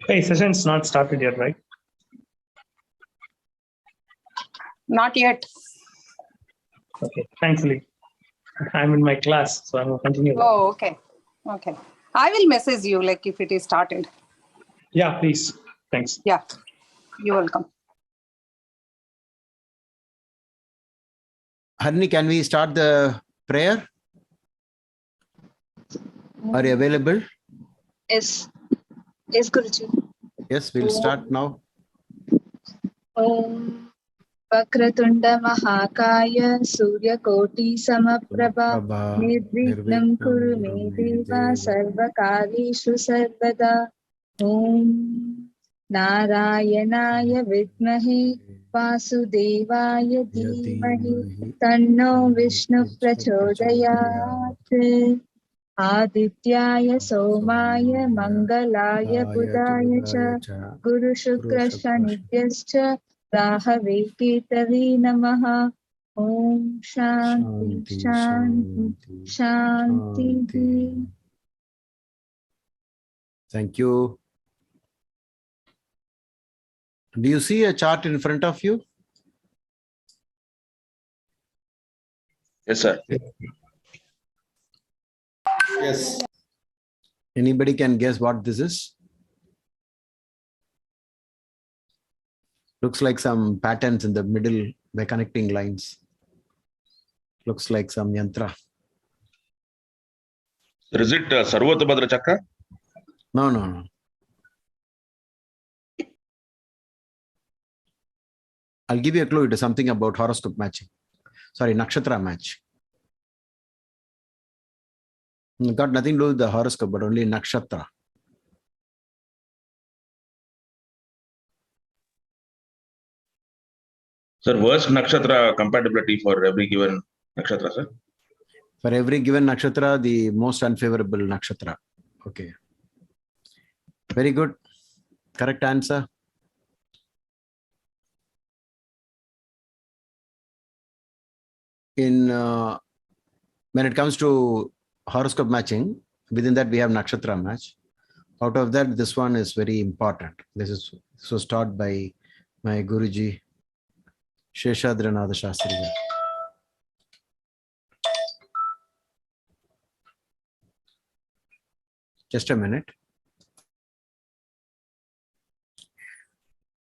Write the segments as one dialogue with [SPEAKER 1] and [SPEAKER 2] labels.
[SPEAKER 1] Hey, session's not started yet, right?
[SPEAKER 2] Not yet.
[SPEAKER 1] Okay, thanks, Lee. I'm in my class, so I'm going to continue.
[SPEAKER 2] Oh, okay. Okay. I will message you like if it is started.
[SPEAKER 1] Yeah, please. Thanks.
[SPEAKER 2] Yeah. You're welcome.
[SPEAKER 3] Harni, can we start the prayer? Are you available?
[SPEAKER 4] Yes. Yes, Guruji.
[SPEAKER 3] Yes, we'll start now.
[SPEAKER 4] Om Vakratunda Mahakaya Suryakoti Samaprabha Nirvignam Kuru Me Deva Sarvakarishu Sarvada Om Narayanaya Vidmahe Vasudevaya Dhimahi Tanno Vishnu Prachodayat Adityaya Somaya Mangalaya Budaya Cha Guru Shukra Shanityascha Rahave Ketavi Namaha Om Shanti Shanti Shanti.
[SPEAKER 3] Thank you. Do you see a chart in front of you?
[SPEAKER 5] Yes, sir.
[SPEAKER 3] Yes. Anybody can guess what this is? Looks like some patterns in the middle by connecting lines. Looks like some yantra.
[SPEAKER 5] Sir, is it Sarvotabhadra Chakra?
[SPEAKER 3] No, no, no. I'll give you a clue. It is something about horoscope matching. Sorry, nakshatra match. It got nothing to do with the horoscope, but only nakshatra.
[SPEAKER 5] Sir, worst nakshatra compatibility for every given nakshatra, sir?
[SPEAKER 3] For every given nakshatra, the most unfavorable nakshatra. Okay. Very good. Correct answer. When it comes to horoscope matching, within that we have nakshatra match. Out of that, this one is very important. This was taught by my Guruji, Sheshadranatha Shastri. Just a minute.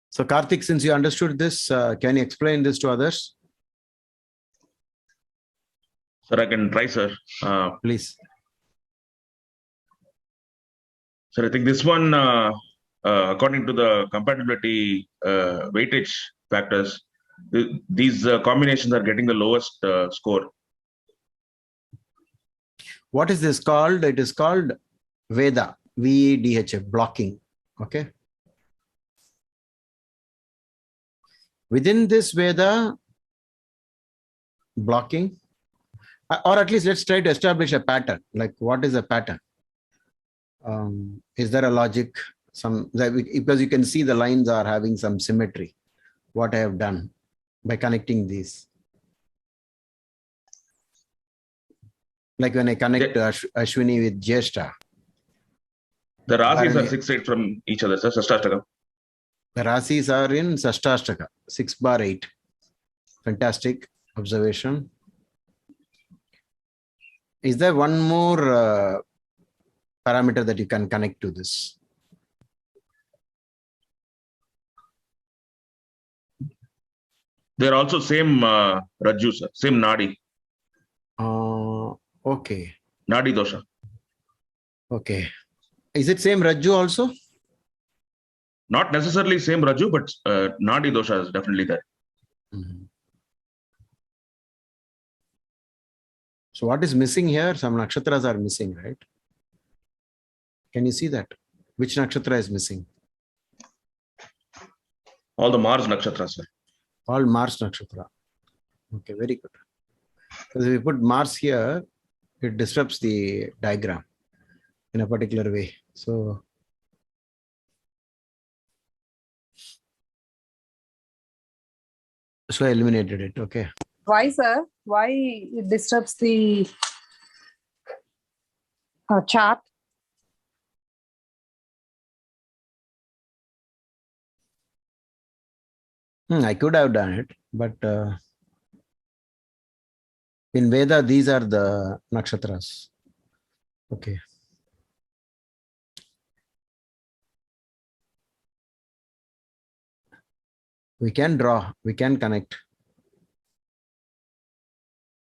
[SPEAKER 3] So Karthik, since you understood this, can you explain this to others?
[SPEAKER 5] Sir, I can try, sir.
[SPEAKER 3] Please.
[SPEAKER 5] Sir, I think this one, according to the compatibility weightage factors, these combinations are getting the lowest score.
[SPEAKER 3] What is this called? It is called Veda, VEDHA, blocking. Okay. Within this Veda, blocking, or at least let's try to establish a pattern. Like, what is a pattern? Is there a logic? Because you can see the lines are having some symmetry. What I have done by connecting these. Like when I connect Ashwini with Jyeshta.
[SPEAKER 5] The rasis are 6-8 from each other, sir. Sashtashtaka.
[SPEAKER 3] The rasis are in Sashtashtaka, 6/8. Fantastic observation. Is there one more parameter that you can connect to this?
[SPEAKER 5] They're also same Rajju, sir. Same Nadi.
[SPEAKER 3] Okay.
[SPEAKER 5] Nadi dosha.
[SPEAKER 3] Okay. Is it same Rajju also?
[SPEAKER 5] Not necessarily same Rajju, but Nadi dosha is definitely there.
[SPEAKER 3] Mm-hmm. So what is missing here? Some nakshatras are missing, right? Can you see that? Which nakshatra is missing?
[SPEAKER 5] All the Mars nakshatras, sir.
[SPEAKER 3] All Mars nakshatra. Okay, very good. Because if we put Mars here, it disrupts the diagram in a particular way. So I eliminated it. Okay.
[SPEAKER 2] Why, sir? Why it disturbs the chart?
[SPEAKER 3] I could have done it, but in Veda, these are the nakshatras. Okay. We can draw, we can connect.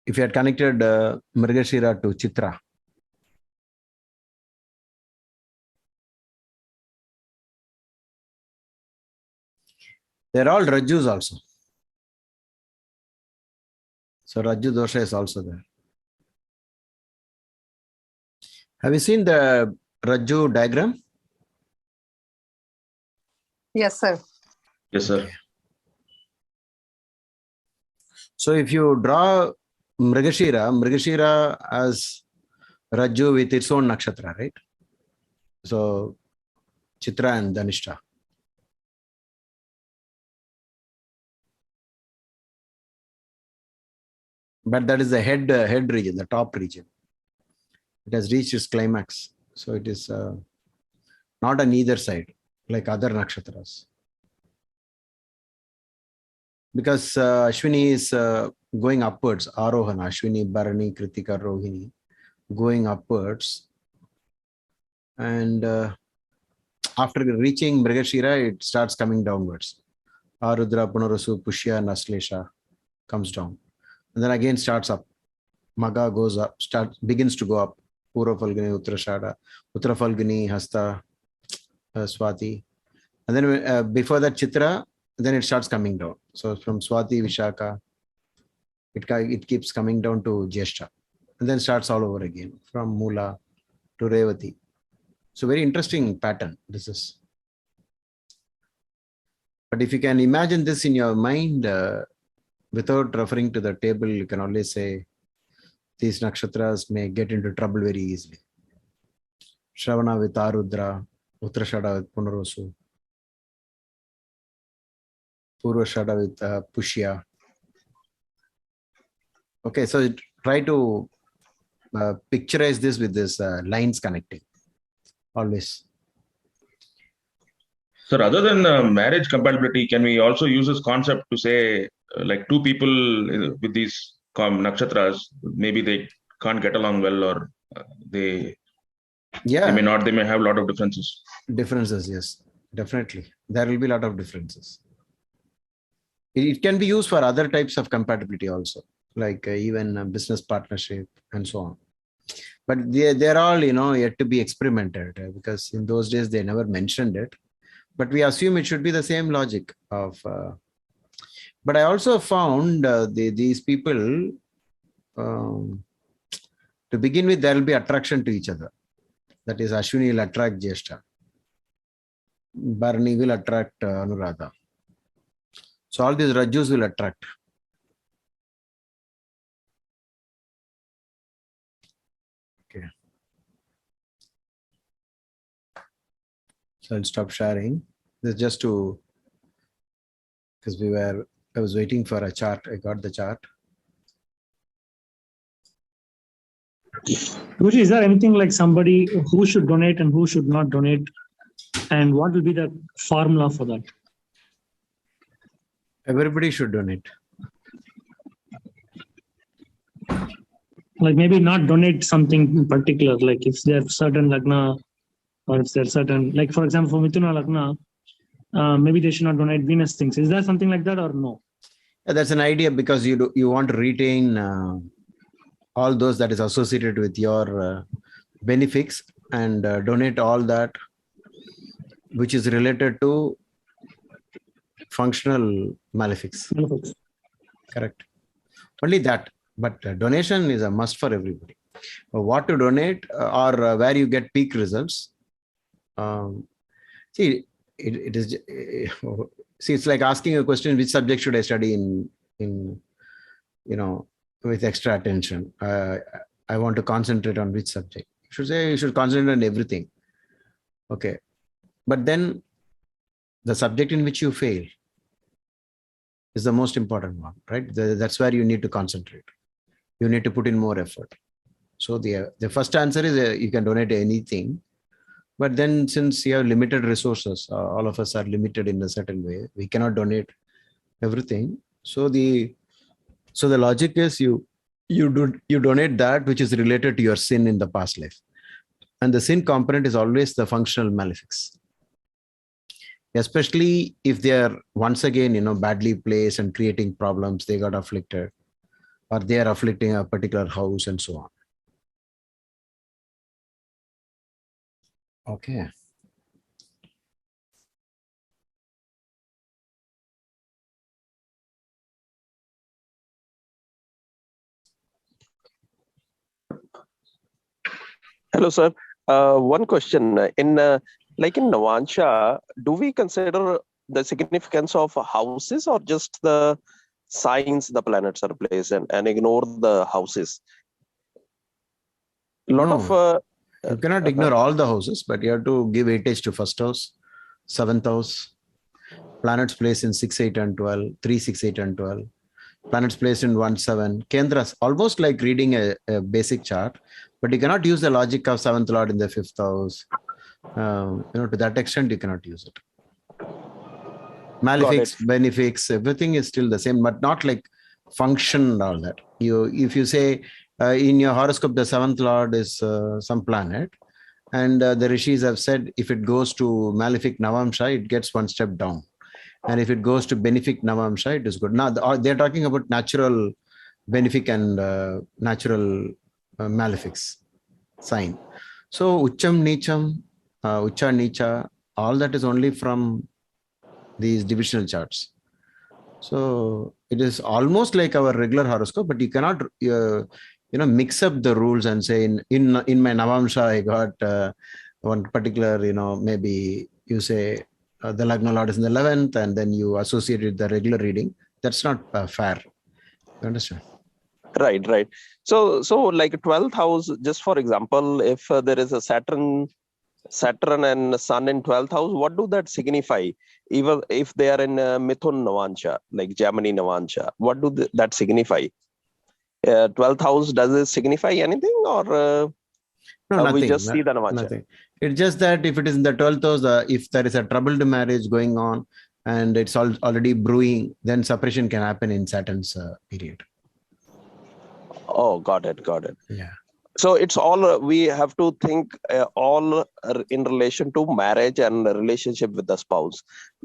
[SPEAKER 3] If you had connected Mrigashira to Chitra, they're all Rajus also. So Raju dosha is also there. Have you seen the Raju diagram?
[SPEAKER 2] Yes, sir.
[SPEAKER 5] Yes, sir.
[SPEAKER 3] So if you draw Mrigashira as Raju with its own nakshatra, right? So Chitra and Dhanishta. But that is the head region, the top region. It has reached its climax. So it is not on either side like other nakshatras. Because Ashwini is going upwards, Arohana, Ashwini, Bharani, Kritika, Rohini, going upwards. And after reaching Mrigashira, it starts coming downwards. Arudra, Punarasu, Pushya, Naslesha comes down. And then again starts up. Maga goes up, begins to go up. Pura Falguni, Uttarashada, Uttara Falguni, Hasta, Swati. And then before that Chitra, then it starts coming down. So from Swati, Vishaka, it keeps coming down to Jyeshta. And then starts all over again from Mula to Revati. So very interesting pattern this is. But if you can imagine this in your mind, without referring to the table, you can always say these nakshatras may get into trouble very easily. Shravana with Arudra, Uttarashada with Punarasu, Purvashada with Pushya. Okay, so try to picturize this with this lines connecting. Always.
[SPEAKER 5] Sir, other than marriage compatibility, can we also use this concept to say like two people with these nakshatras, maybe they can't get along well, or they may not, they may have a lot of differences.
[SPEAKER 3] Differences, yes, definitely. There will be a lot of differences. It can be used for other types of compatibility also, like even business partnership and so on. But they're all, yet to be experimented because in those days they never mentioned it. But we assume it should be the same logic of. But I also found these people, to begin with, there will be attraction to each other. That is, Ashwini will attract Jyeshta. Bharani will attract Anuradha. So all these Rajus will attract. Okay. So I'll stop sharing. This is just to, because I was waiting for a chart. I got the chart.
[SPEAKER 1] Guruji, is there anything like somebody who should donate and who should not donate? And what will be the formula for that?
[SPEAKER 3] Everybody should donate.
[SPEAKER 1] Like maybe not donate something in particular, like if there's certain Lagna or if there's certain, like for example, for Mithuna Lagna, maybe they should not donate Venus things. Is there something like that or no?
[SPEAKER 3] Yeah, that's an idea because you want to retain all those that is associated with your benefics and donate all that which is related to functional malefics. Correct. Only that. But donation is a must for everybody. What to donate or where you get peak results. See, it is. See, it's like asking a question: which subject should I study in with extra attention? I want to concentrate on which subject. You should say you should concentrate on everything. Okay, but then the subject in which you fail is the most important one, right? That's where you need to concentrate. You need to put in more effort. So the first answer is you can donate anything. But then since you have limited resources, all of us are limited in a certain way. We cannot donate everything. So the logic is you donate that which is related to your sin in the past life, and the sin component is always the functional malefics, especially if they are once again badly placed and creating problems. They got afflicted, or they are afflicting a particular house and so on. Okay.
[SPEAKER 6] Hello, sir. One question. Like in Navansha, do we consider the significance of houses or just the signs the planets are placed and ignore the houses?
[SPEAKER 3] You cannot ignore all the houses, but you have to give weightage to first house, seventh house, planets placed in 6, 8, and 12, 3, 6, 8, and 12, planets placed in 1, 7, Kendras, almost like reading a basic chart, but you cannot use the logic of seventh lord in the fifth house. To that extent, you cannot use it. Malefics, benefics, everything is still the same, but not like function and all that. If you say in your horoscope, the seventh lord is some planet, and the rishis have said if it goes to malefic Navamsha, it gets one step down. And if it goes to benefic Navamsha, it is good. Now, they're talking about natural benefic and natural malefics sign. So, Ucham, Nicham, Ucha, Nicha, all that is only from these divisional charts. So, it is almost like our regular horoscope, but you cannot, mix up the rules and say in my Navamsha, I got one particular, maybe you say, the Lagna Lord is in the 11th, and then you associate it with the regular reading. That's not fair. You understand?
[SPEAKER 6] Right. So like 12th house, just for example, if there is a Saturn and Sun in 12th house, what do that signify? Even if they are in Mithun Navansha, like Gemini Navansha, what do that signify? 12th house, does it signify anything, or
[SPEAKER 3] no, nothing,
[SPEAKER 6] we just see the Navansha?
[SPEAKER 3] Nothing. It's just that if it is in the 12th house, if there is a troubled marriage going on and it's already brewing, then separation can happen in Saturn's period.
[SPEAKER 6] Oh, got it.
[SPEAKER 3] Yeah.
[SPEAKER 6] So it's all, we have to think all in relation to marriage and relationship with the spouse.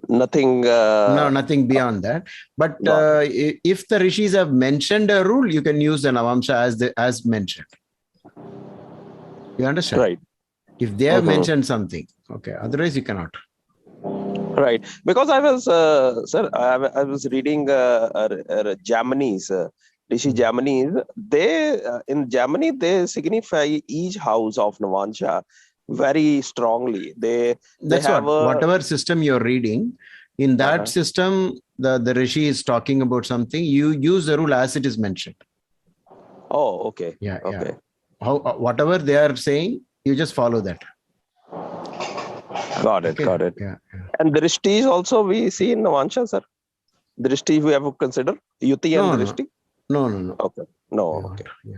[SPEAKER 6] Nothing.
[SPEAKER 3] No, nothing beyond that. But if the rishis have mentioned a rule, you can use the Navamsha as mentioned. You understand?
[SPEAKER 6] Right.
[SPEAKER 3] If they have mentioned something, okay. Otherwise, you cannot.
[SPEAKER 6] Right. Because I was, sir, I was reading Germany's. Rishi Germany, they in Germany they signify each house of Navansha very strongly.
[SPEAKER 3] That's
[SPEAKER 6] have
[SPEAKER 3] whatever system you're reading, in that system, the rishi is talking about something. You use the rule as it is mentioned.
[SPEAKER 6] Oh, okay.
[SPEAKER 3] Yeah.
[SPEAKER 6] Okay.
[SPEAKER 3] Whatever they are saying, you just follow that.
[SPEAKER 6] Got it.
[SPEAKER 3] Yeah.
[SPEAKER 6] And Drishti also we see in Navansha, sir. Drishti we have to consider Yuti and Drishti.
[SPEAKER 3] No.
[SPEAKER 6] Okay. No. Okay.
[SPEAKER 3] Yeah.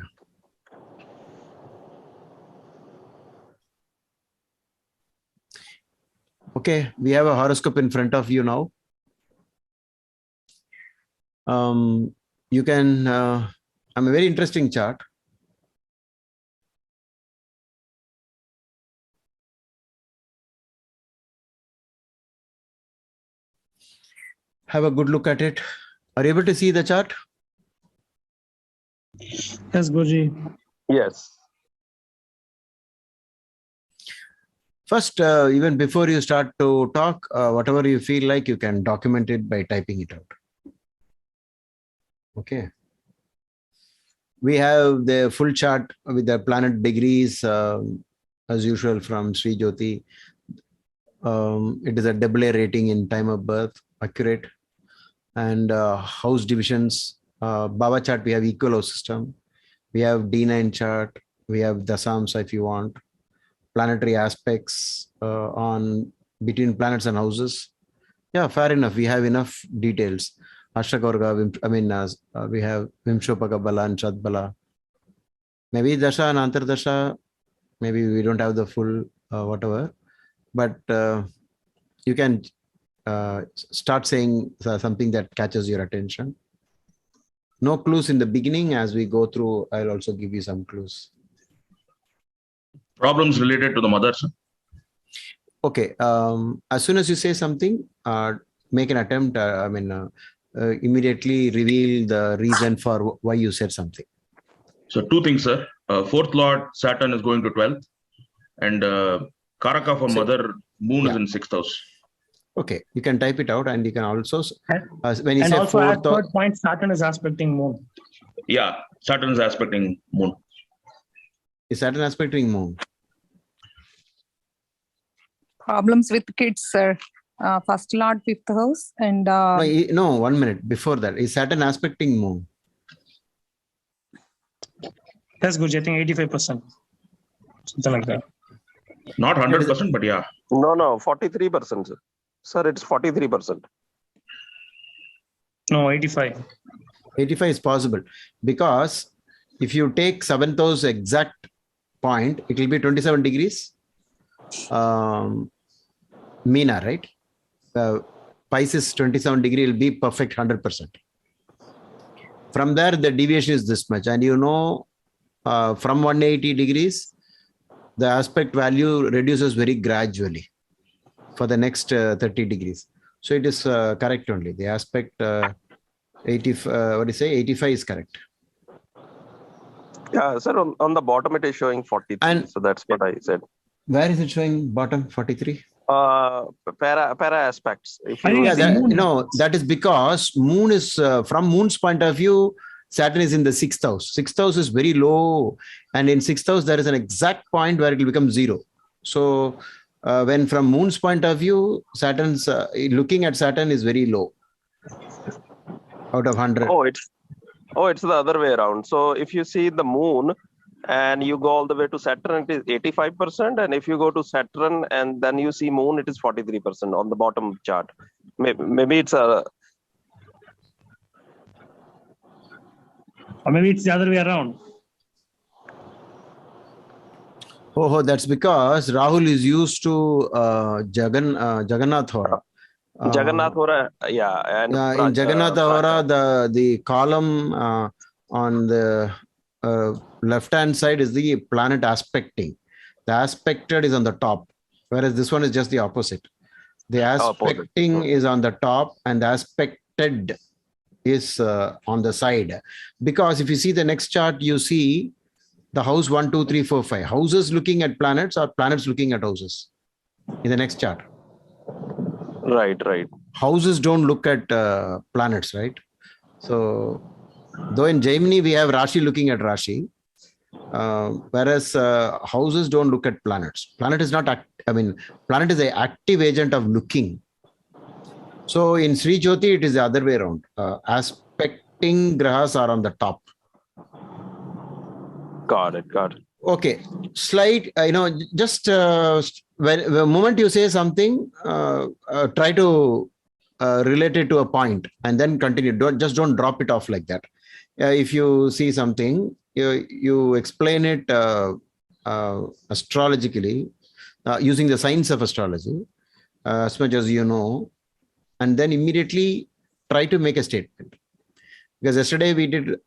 [SPEAKER 3] Okay, we have a horoscope in front of you now. You can, a very interesting chart. Have a good look at it. Are you able to see the chart?
[SPEAKER 1] Yes, Guruji.
[SPEAKER 6] Yes.
[SPEAKER 3] First, even before you start to talk, whatever you feel like, you can document it by typing it out. Okay. We have the full chart with the planet degrees, as usual, from Sri Jyoti. It is a AA rating in time of birth, accurate. And house divisions, Baba chart, we have equal house system. We have D9 chart. We have Dasamsa if you want. Planetary aspects on between planets and houses. Yeah, fair enough. We have enough details. Ashtakorga, we have Vimshopaka Bala and Chadbala. Maybe Dasha and Antardasha, maybe we don't have the full whatever. But you can start saying something that catches your attention. No clues in the beginning. As we go through, I'll also give you some clues.
[SPEAKER 5] Problems related to the mother, sir.
[SPEAKER 3] Okay. As soon as you say something, make an attempt. Immediately reveal the reason for why you said something.
[SPEAKER 5] So two things, sir. Fourth Lord Saturn is going to 12th, and Karaka for mother moon is in 6th house.
[SPEAKER 3] Okay, you can type it out, and you can also when you
[SPEAKER 1] And
[SPEAKER 3] say
[SPEAKER 1] also at
[SPEAKER 3] fourth.
[SPEAKER 1] third point, Saturn is aspecting moon.
[SPEAKER 5] Yeah, Saturn is aspecting moon.
[SPEAKER 3] Is Saturn aspecting moon?
[SPEAKER 2] Problems with kids, sir. First Lord, 5th house, and
[SPEAKER 3] No, 1 minute before that. Is Saturn aspecting moon?
[SPEAKER 1] That's good. I think 85%. Something like that.
[SPEAKER 5] Not 100%, but yeah.
[SPEAKER 6] No, 43%, sir. Sir, it's 43%.
[SPEAKER 1] No, 85.
[SPEAKER 3] 85 is possible, because if you take 7th house exact point, it will be 27 degrees. Meena, right? Pisces 27 degree will be perfect 100%. From there, the deviation is this much, and from 180 degrees, the aspect value reduces very gradually for the next 30 degrees. So it is correct only. The aspect 85 is correct.
[SPEAKER 6] Yeah, sir, on the bottom it is showing 43.
[SPEAKER 3] And
[SPEAKER 6] so that's what I said.
[SPEAKER 3] Where is it showing bottom 43?
[SPEAKER 6] Para aspects. If
[SPEAKER 1] I think
[SPEAKER 6] you
[SPEAKER 1] it's
[SPEAKER 6] see,
[SPEAKER 1] moon.
[SPEAKER 3] That is because moon is from moon's point of view, Saturn is in the 6th house. 6th house is very low, and in 6th house there is an exact point where it will become 0. So when from moon's point of view, Saturn's looking at Saturn is very low out of 100.
[SPEAKER 6] it's the other way around. So if you see the moon and you go all the way to Saturn, it is 85%, and if you go to Saturn and then you see moon, it is 43% on the bottom chart. Maybe it's a
[SPEAKER 1] Or maybe it's the other way around.
[SPEAKER 3] Oh, that's because Rahul is used to Jagannath Hora.
[SPEAKER 6] Jagannath Hora, yeah. And
[SPEAKER 3] In Jagannath Hora, the column on the left-hand side is the planet aspecting. The aspected is on the top, whereas this one is just the opposite. The aspecting is on the top, and the aspected is on the side. Because if you see the next chart, you see the house 1, 2, 3, 4, 5. Houses looking at planets, or planets looking at houses in the next chart.
[SPEAKER 6] Right.
[SPEAKER 3] Houses don't look at planets, right? So, though in Gemini we have Rashi looking at Rashi, whereas houses don't look at planets. Planet is not, planet is an active agent of looking. So in Sri Jyoti, it is the other way around. Aspecting grahas are on the top.
[SPEAKER 6] Got it.
[SPEAKER 3] Okay, slide. Just when the moment you say something, try to relate it to a point and then continue. Don't drop it off like that. If you see something, you explain it astrologically using the science of astrology as much as you know, and then immediately try to make a statement. Because yesterday we did,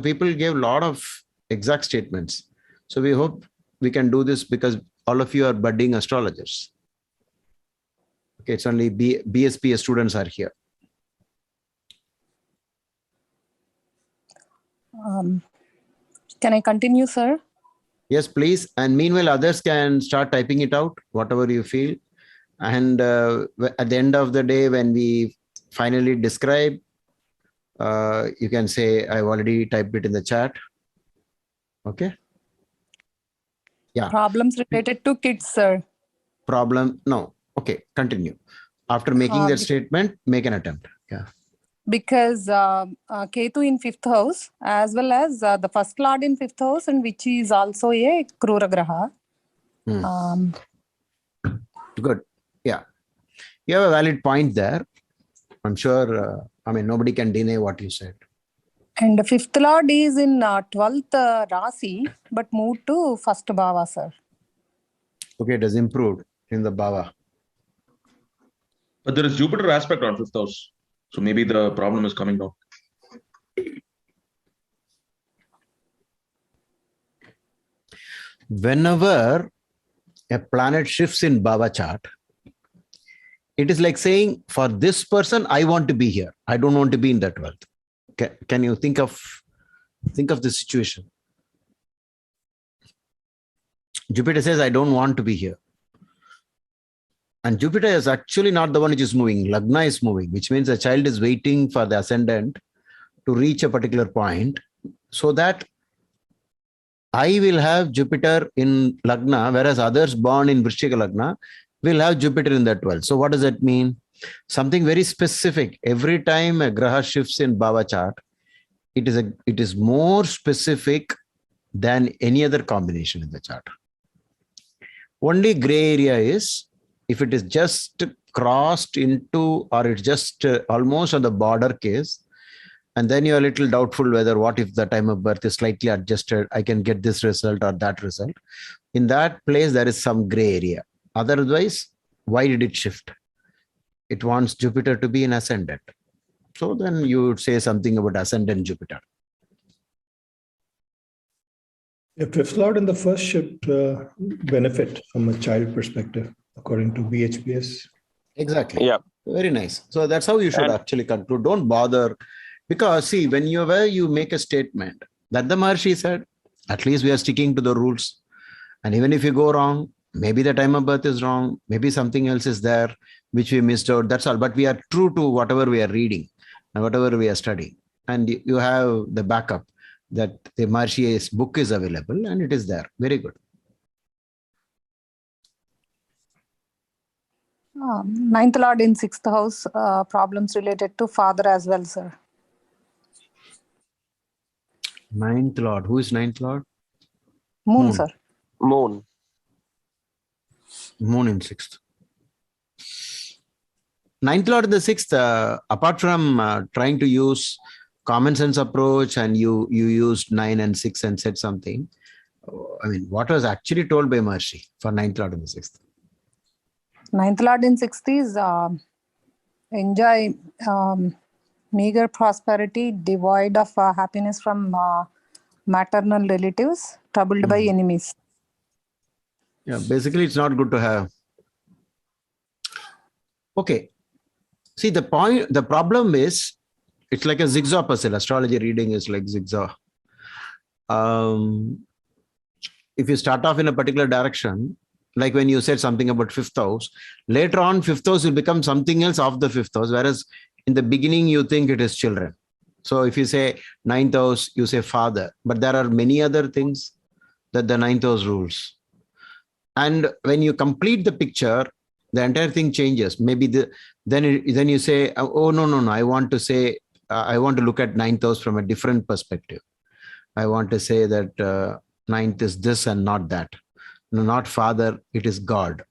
[SPEAKER 3] people gave a lot of exact statements. So we hope we can do this because all of you are budding astrologers. Okay, it's only BSPA students are here.
[SPEAKER 2] can I continue, sir?
[SPEAKER 3] Yes, please. And meanwhile, others can start typing it out, whatever you feel. And at the end of the day, when we finally describe, you can say, I've already typed it in the chat. Okay. Yeah.
[SPEAKER 2] Problems related to kids, sir.
[SPEAKER 3] No. Okay. Continue. After making that statement, make an attempt. Yeah.
[SPEAKER 2] Because Ketu in 5th house, as well as the first lord in 5th house, and which is also a Krura Graha.
[SPEAKER 3] Good. Yeah. You have a valid point there. I'm sure, nobody can deny what you said.
[SPEAKER 2] And the 5th lord is in 12th Rasi, but moved to 1st Bhava, sir.
[SPEAKER 3] Okay, it has improved in the Bhava.
[SPEAKER 5] But there is Jupiter aspect on fifth house. So maybe the problem is coming down.
[SPEAKER 3] Whenever a planet shifts in Bhava chart, it is like saying, for this person, I want to be here. I don't want to be in that world. Can you think of the situation? Jupiter says, I don't want to be here. And Jupiter is actually not the one which is moving. Lagna is moving, which means the child is waiting for the ascendant to reach a particular point so that I will have Jupiter in Lagna, whereas others born in Vrishchika Lagna will have Jupiter in that 12. So what does that mean? Something very specific. Every time a graha shifts in Bhava chart, it is more specific than any other combination in the chart. Only gray area is if it is just crossed into, or it's just almost on the border case, and then you're a little doubtful whether what if the time of birth is slightly adjusted, I can get this result or that result. In that place, there is some gray area. Otherwise, why did it shift? It wants Jupiter to be in ascendant. So then you would say something about ascendant Jupiter.
[SPEAKER 7] A fifth lord in the first should benefit from a child perspective, according to BHPS.
[SPEAKER 3] Exactly.
[SPEAKER 6] Yeah.
[SPEAKER 3] Very nice. So that's how you should actually conclude. Don't bother. Because see, when you make a statement that the Maharshi said, at least we are sticking to the rules. And even if you go wrong, maybe the time of birth is wrong, maybe something else is there which we missed out. That's all. But we are true to whatever we are reading and whatever we are studying. And you have the backup that the Maharshi's book is available and it is there. Very good.
[SPEAKER 2] Ninth lord in sixth house, problems related to father as well, sir.
[SPEAKER 3] Ninth lord. Who is ninth lord?
[SPEAKER 2] Moon,
[SPEAKER 3] Moon.
[SPEAKER 2] sir.
[SPEAKER 6] Moon.
[SPEAKER 3] Moon in sixth. Ninth lord in the sixth, apart from trying to use common sense approach, and you used 9 and 6 and said something. I mean, what was actually told by Maharshi for ninth lord in the sixth?
[SPEAKER 2] Ninth lord in sixth is enjoy meager prosperity, devoid of happiness from maternal relatives, troubled by enemies.
[SPEAKER 3] Yeah, basically, it's not good to have. Okay. See, the problem is, it's like a zigzag puzzle. Astrology reading is like zigzag. If you start off in a particular direction, like when you said something about fifth house, later on, fifth house will become something else of the fifth house, whereas in the beginning, you think it is children. So if you say ninth house, you say father, but there are many other things that the ninth house rules. And when you complete the picture, the entire thing changes. Maybe then you say, oh, no, I want to say, I want to look at ninth house from a different perspective. I want to say that ninth is this and not that. No, not father, it is God.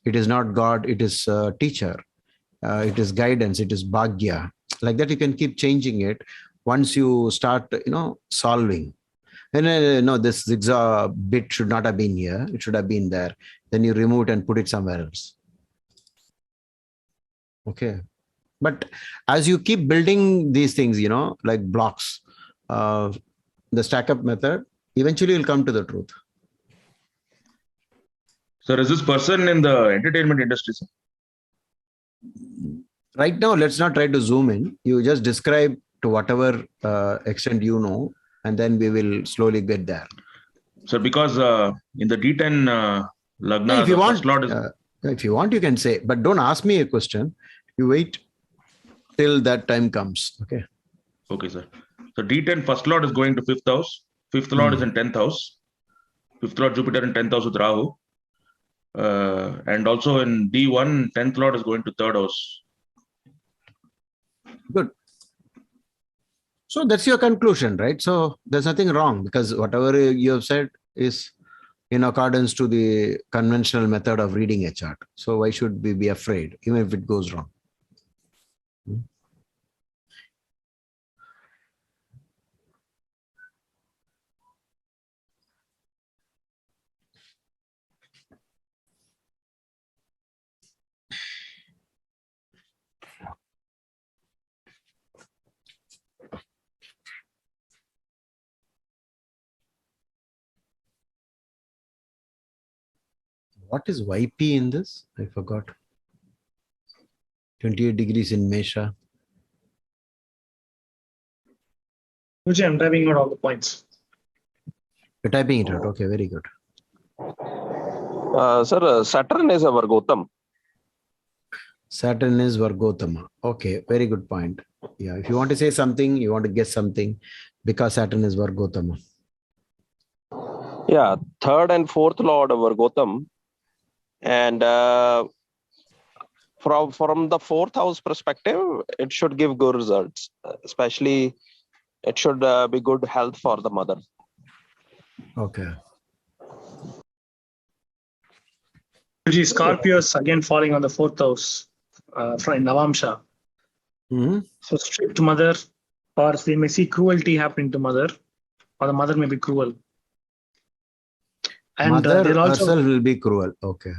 [SPEAKER 3] It is not God, it is teacher. It is guidance, it is bhagya. Like that, you can keep changing it once you start, solving. And no, this zigzag bit should not have been here. It should have been there. Then you remove it and put it somewhere else. Okay. But as you keep building these things, like blocks, the stack up method, eventually you'll come to the truth.
[SPEAKER 5] Sir, is this person in the entertainment industry, sir?
[SPEAKER 3] Right now, let's not try to zoom in. You just describe to whatever extent you know, and then we will slowly get there.
[SPEAKER 5] Sir, because in the D10 Lagna,
[SPEAKER 3] If you
[SPEAKER 5] the
[SPEAKER 3] want,
[SPEAKER 5] first lord is...
[SPEAKER 3] if you want, you can say, but don't ask me a question. You wait till that time comes. Okay.
[SPEAKER 5] Okay, sir. So D10 first lord is going to fifth house. Fifth lord is in 10th house. Fifth lord Jupiter in 10th house with Rahu. And also in D1, 10th lord is going to third house.
[SPEAKER 3] Good. So that's your conclusion, right? So there's nothing wrong, because whatever you have said is in accordance to the conventional method of reading a chart. So why should we be afraid, even if it goes wrong? What is YP in this? I forgot. 28 degrees in Mesha.
[SPEAKER 1] Guruji, I'm typing out all the points.
[SPEAKER 3] You're typing it out. Okay, very good.
[SPEAKER 6] Sir, Saturn is our Gautam.
[SPEAKER 3] Saturn is Vargotama. Okay, very good point. Yeah, if you want to say something, you want to guess something, because Saturn is Vargotama.
[SPEAKER 6] Yeah, third and fourth lord of Gautam. And from the fourth house perspective, it should give good results. Especially, it should be good health for the mother.
[SPEAKER 3] Okay.
[SPEAKER 1] Guruji, Scorpios again falling on the fourth house from Navamsha.
[SPEAKER 3] Mhm.
[SPEAKER 1] So strict mother, or they may see cruelty happening to mother, or the mother may be cruel. And
[SPEAKER 3] Mother
[SPEAKER 1] they'll also
[SPEAKER 3] herself will be cruel. Okay.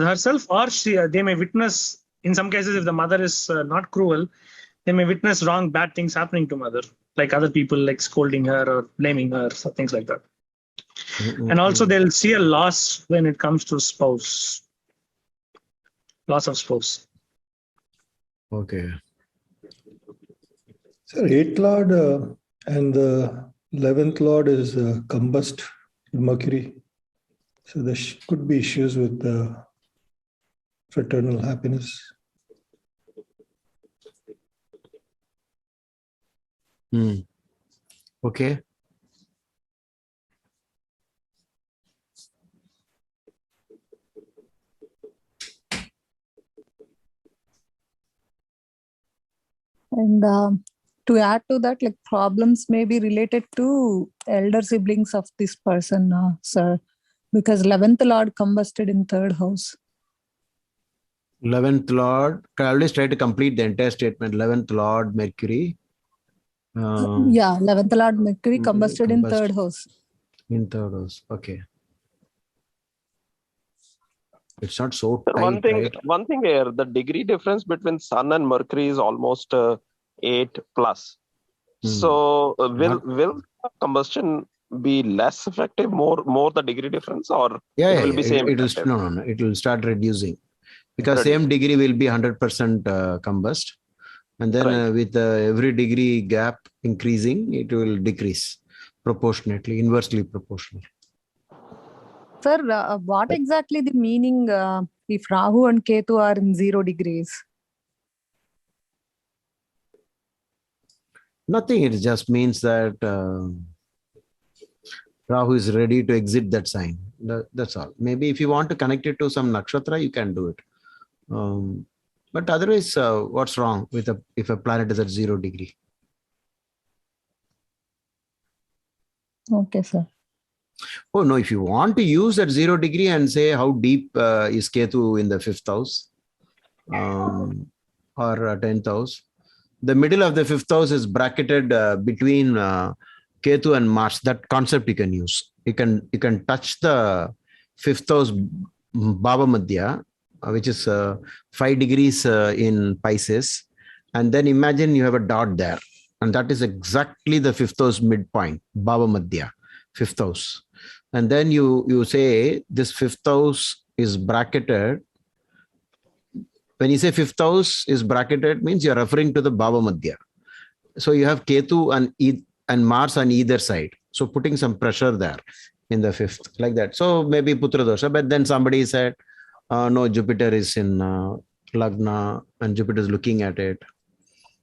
[SPEAKER 1] herself, or they may witness, in some cases, if the mother is not cruel, they may witness wrong, bad things happening to mother, like other people like scolding her or blaming her, so things like that. And also they'll see a loss when it comes to spouse, loss of spouse.
[SPEAKER 3] Okay.
[SPEAKER 7] So 8th Lord and the 11th Lord is combust Mercury. So there could be issues with fraternal happiness.
[SPEAKER 3] Okay.
[SPEAKER 2] And to add to that, like problems may be related to elder siblings of this person, sir, because 11th Lord combusted in third house.
[SPEAKER 3] 11th Lord. I always try to complete the entire statement. 11th Lord Mercury.
[SPEAKER 2] Yeah, 11th Lord Mercury combusted in third house.
[SPEAKER 3] In third house. Okay. It's not so
[SPEAKER 6] Sir,
[SPEAKER 3] tight, right?
[SPEAKER 6] one thing here, the degree difference between Sun and Mercury is almost 8 plus. So will combustion be less effective, more the degree difference, or it will be same?
[SPEAKER 3] It will, no. It will start reducing, because same degree will be 100% combust, and then with every degree gap increasing, it will decrease proportionately, inversely proportional.
[SPEAKER 2] Sir, what exactly the meaning if Rahu and Ketu are in 0 degrees?
[SPEAKER 3] Nothing. It just means that Rahu is ready to exit that sign. That's all. Maybe if you want to connect it to some nakshatra, you can do it. But otherwise, what's wrong with if a planet is at 0 degree?
[SPEAKER 2] Okay, sir.
[SPEAKER 3] Oh no! If you want to use that 0 degree and say how deep is Ketu in the 5th house or 10th house, the middle of the 5th house is bracketed between Ketu and Mars. That concept you can use. You can touch the 5th house Baba Madhya, which is 5 degrees in Pisces, and then imagine you have a dot there, and that is exactly the 5th house midpoint, Baba Madhya, 5th house. And then you say this 5th house is bracketed. When you say 5th house is bracketed, means you're referring to the Baba Madhya. So you have Ketu and Mars on either side. So putting some pressure there in the 5th, like that. So maybe Putra Dosha, but then somebody said, no, Jupiter is in Lagna and Jupiter is looking at it.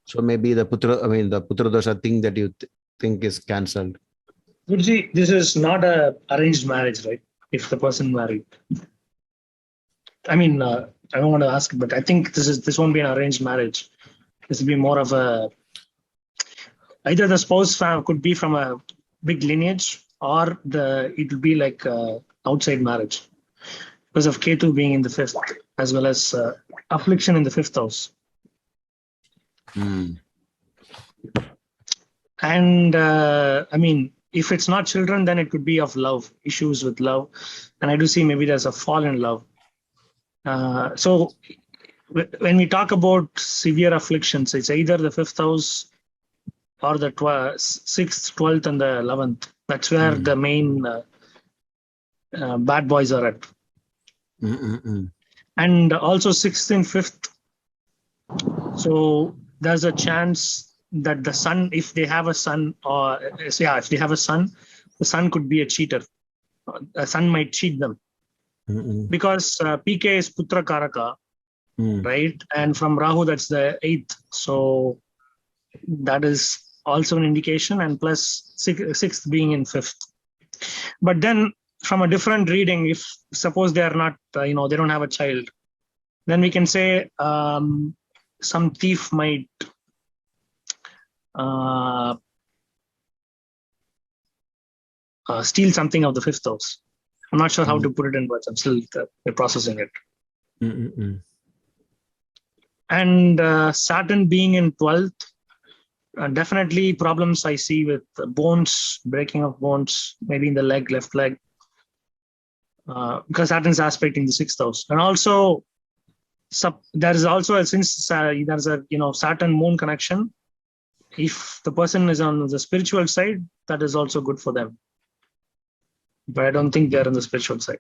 [SPEAKER 3] So maybe the Putra Dosha thing that you think is cancelled.
[SPEAKER 1] Guruji, this is not a arranged marriage, right? If the person married. I mean, I don't want to ask, but I think this won't be an arranged marriage. This will be more of either the spouse could be from a big lineage, or it will be like outside marriage because of Ketu being in the 5th, as well as affliction in the 5th house. And I mean, if it's not children, then it could be of love, issues with love. And I do see maybe there's a fall in love. So when we talk about severe afflictions, it's either the 5th house or the 6th, 12th, and the 11th. That's where the main bad boys are at. And also 6th and 5th. So there's a chance that the sun, if they have a son, or if they have a son, the son could be a cheater. A son might cheat them because PK is Putra Karaka, right? And from Rahu, that's the 8th. So that is also an indication, and plus 6th being in 5th. But then from a different reading, if suppose they are not, they don't have a child, then we can say some thief might steal something of the 5th house. I'm not sure how to put it in words. I'm still processing it. And Saturn being in 12th, definitely problems I see with bones, breaking of bones, maybe in the leg, left leg, because Saturn's aspecting the 6th house. And also, there is also since there's a Saturn Moon connection. If the person is on the spiritual side, that is also good for them. But I don't think they're on the spiritual side.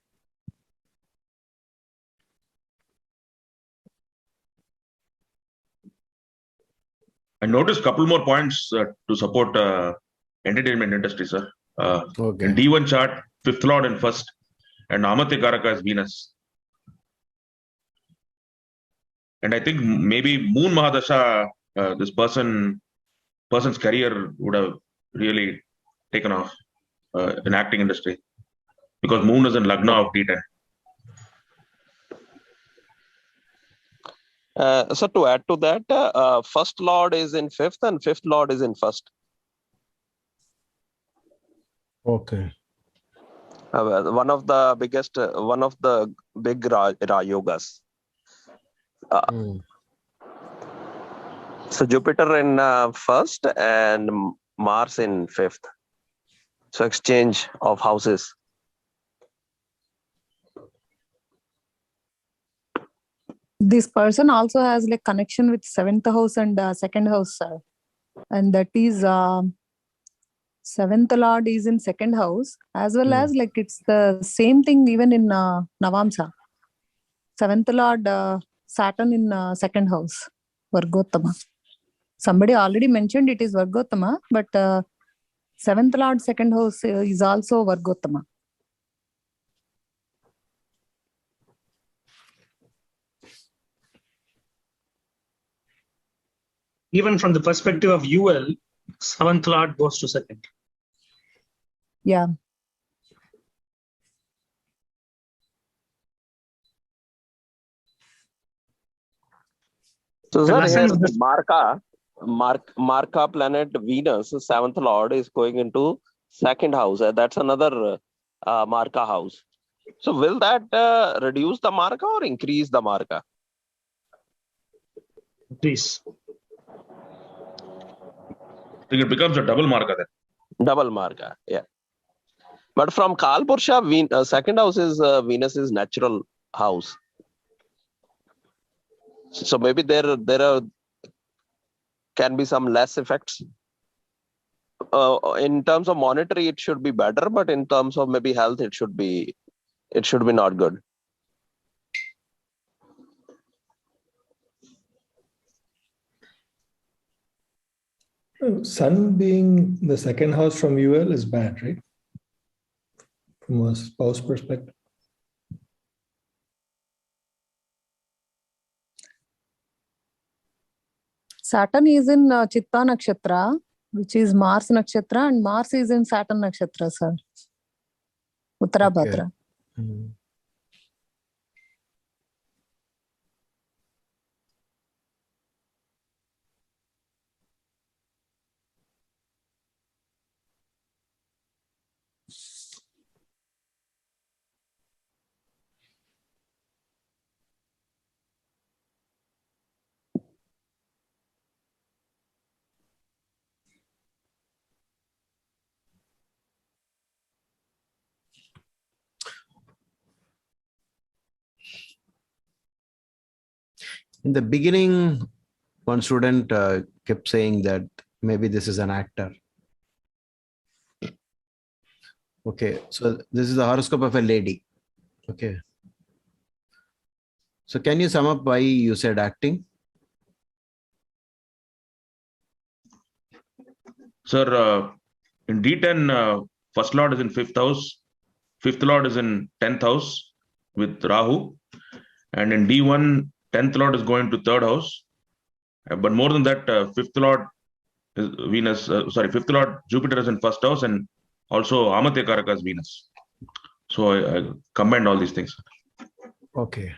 [SPEAKER 5] I noticed a couple more points to support entertainment industry, sir. In D1 chart, 5th Lord in 1st, and Amatya Karaka is Venus. And I think maybe Moon Mahadasha, this person's career would have really taken off in acting industry, because Moon is in Lagna of D10.
[SPEAKER 6] So to add to that, 1st Lord is in 5th and 5th Lord is in 1st.
[SPEAKER 3] Okay.
[SPEAKER 6] One of the big Yogas. So Jupiter in 1st and Mars in 5th. So exchange of houses.
[SPEAKER 2] This person also has like connection with 7th house and 2nd house, sir. And that is 7th Lord is in 2nd house, as well as like it's the same thing even in Navamsa. 7th Lord Saturn in 2nd house, Vargottama. Somebody already mentioned it is Vargottama, but 7th Lord 2nd house is also Vargottama.
[SPEAKER 1] Even from the perspective of UL, 7th Lord goes to 2nd.
[SPEAKER 2] Yeah.
[SPEAKER 6] So sir, here Marka planet Venus, 7th Lord, is going into 2nd house. That's another Marka house. So will that reduce the Marka or increase the Marka?
[SPEAKER 1] Please.
[SPEAKER 5] I think it becomes a double Marka then.
[SPEAKER 6] Double Marka, yeah. But from Kalpursha, 2nd house is Venus's natural house. So maybe there can be some less effects. In terms of monetary, it should be better, but in terms of maybe health, it should be not good.
[SPEAKER 7] Sun being the 2nd house from UL is bad, right? From a spouse perspective.
[SPEAKER 2] Saturn is in Chitta Nakshatra, which is Mars Nakshatra, and Mars is in Saturn Nakshatra, sir. Uttarabhadra.
[SPEAKER 3] Okay. In the beginning, one student kept saying that maybe this is an actor. Okay, so this is the horoscope of a lady. Okay. So can you sum up why you said acting?
[SPEAKER 5] Sir, in D10, first lord is in 5th house, 5th lord is in 10th house with Rahu, and in D1, 10th lord is going to 3rd house. But more than that, 5th lord is Venus, 5th lord Jupiter is in 1st house, and also Amatya Karaka is Venus. So I combined all these things.
[SPEAKER 3] Okay.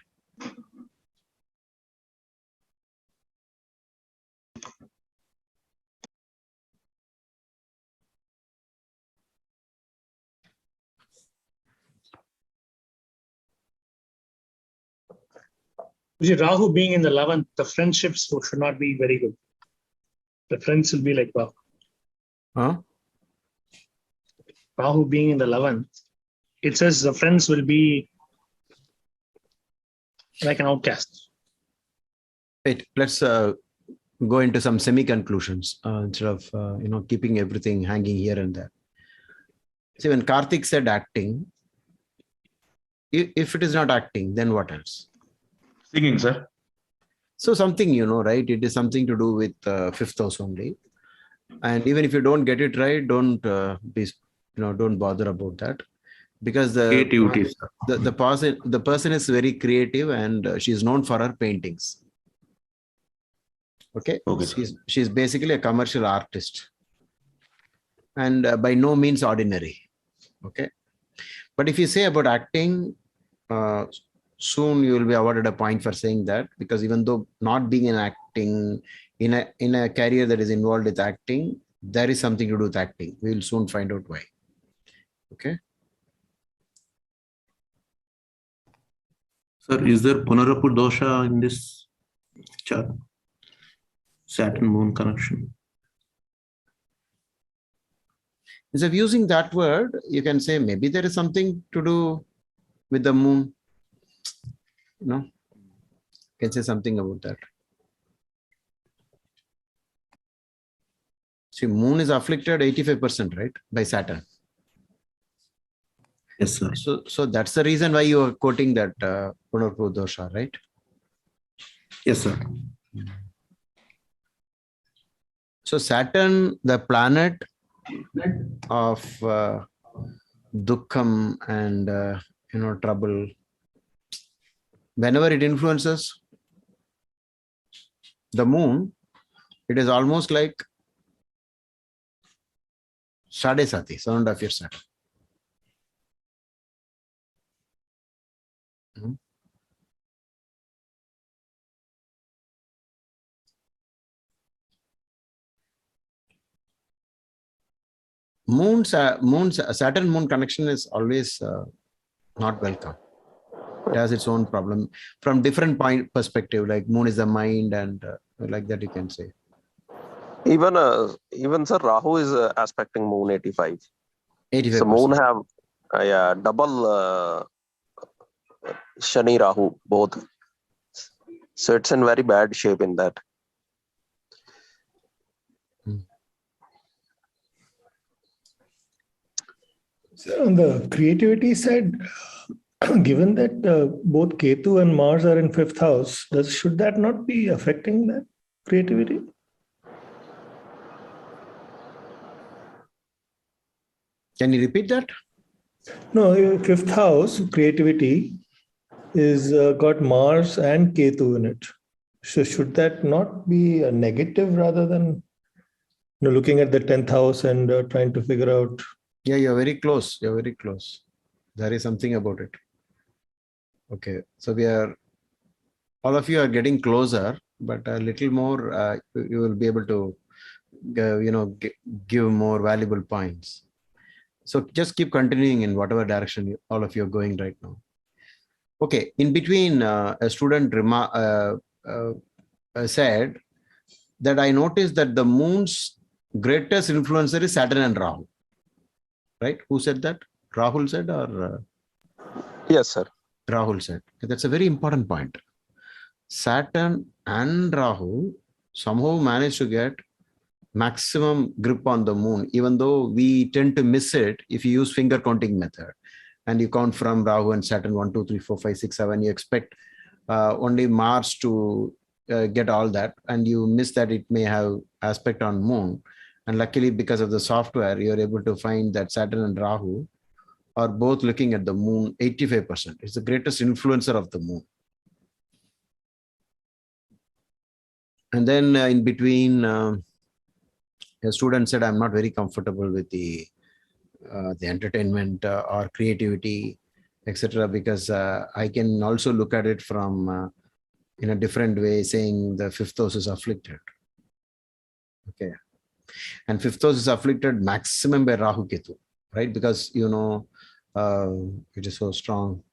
[SPEAKER 1] Rahu being in the 11th, the friendships should not be very good. The friends will be like, wow.
[SPEAKER 3] Huh?
[SPEAKER 1] Rahu being in the 11th, it says the friends will be like an outcast.
[SPEAKER 3] Wait, let's go into some semi-conclusions instead of keeping everything hanging here and there. See, when Karthik said acting, if it is not acting, then what else?
[SPEAKER 5] Singing, sir.
[SPEAKER 3] So something, right? It is something to do with 5th house only. And even if you don't get it right, don't don't bother about that, because the person is very creative, and she is known for her paintings. Okay. She's basically a commercial artist, and by no means ordinary. Okay. But if you say about acting, soon you will be awarded a point for saying that, because even though not being in acting, in a career that is involved with acting, there is something to do with acting. We will soon find out why. Okay.
[SPEAKER 8] Sir, is there Punarapu dosha in this chart? Saturn moon connection.
[SPEAKER 3] Instead of using that word, you can say maybe there is something to do with the moon. You can say something about that. See, moon is afflicted 85%, right, by Saturn.
[SPEAKER 8] Yes, sir.
[SPEAKER 3] So that's the reason why you are quoting that Punarapu dosha, right?
[SPEAKER 8] Yes, sir.
[SPEAKER 3] So Saturn, the planet of dukkham and trouble, whenever it influences the moon, it is almost like Shade Sati, sound of your Saturn. Saturn moon connection is always not welcome. It has its own problem from different perspective, like moon is the mind, and like that you can say.
[SPEAKER 6] Even sir, Rahu is aspecting moon 85.
[SPEAKER 3] 85%.
[SPEAKER 6] So moon have double Shani Rahu both. So it's in very bad shape in that.
[SPEAKER 7] So on the creativity side, given that both Ketu and Mars are in 5th house, should that not be affecting that creativity?
[SPEAKER 3] Can you repeat that?
[SPEAKER 7] No, 5th house creativity is got Mars and Ketu in it. So should that not be a negative rather than looking at the 10th house and trying to figure out?
[SPEAKER 3] Yeah, you're very close. You're very close. There is something about it. Okay, so all of you are getting closer, but a little more, you will be able to, give more valuable points. So just keep continuing in whatever direction all of you are going right now. Okay, in between, a student said that I noticed that the moon's greatest influencer is Saturn and Rahu. Right? Who said that? Rahul said, or?
[SPEAKER 6] Yes, sir.
[SPEAKER 3] Rahul said. That's a very important point. Saturn and Rahu somehow managed to get maximum grip on the moon, even though we tend to miss it if you use finger counting method and you count from Rahu and Saturn 1, 2, 3, 4, 5, 6, 7. You expect only Mars to get all that, and you miss that it may have aspect on Moon. And luckily, because of the software, you're able to find that Saturn and Rahu are both looking at the Moon 85%. It's the greatest influencer of the Moon. And then in between, a student said, I'm not very comfortable with the entertainment or creativity, etc., because I can also look at it from in a different way, saying the fifth house is afflicted. Okay. And fifth house is afflicted maximum by Rahu Ketu, right? Because, you know, it is so strong,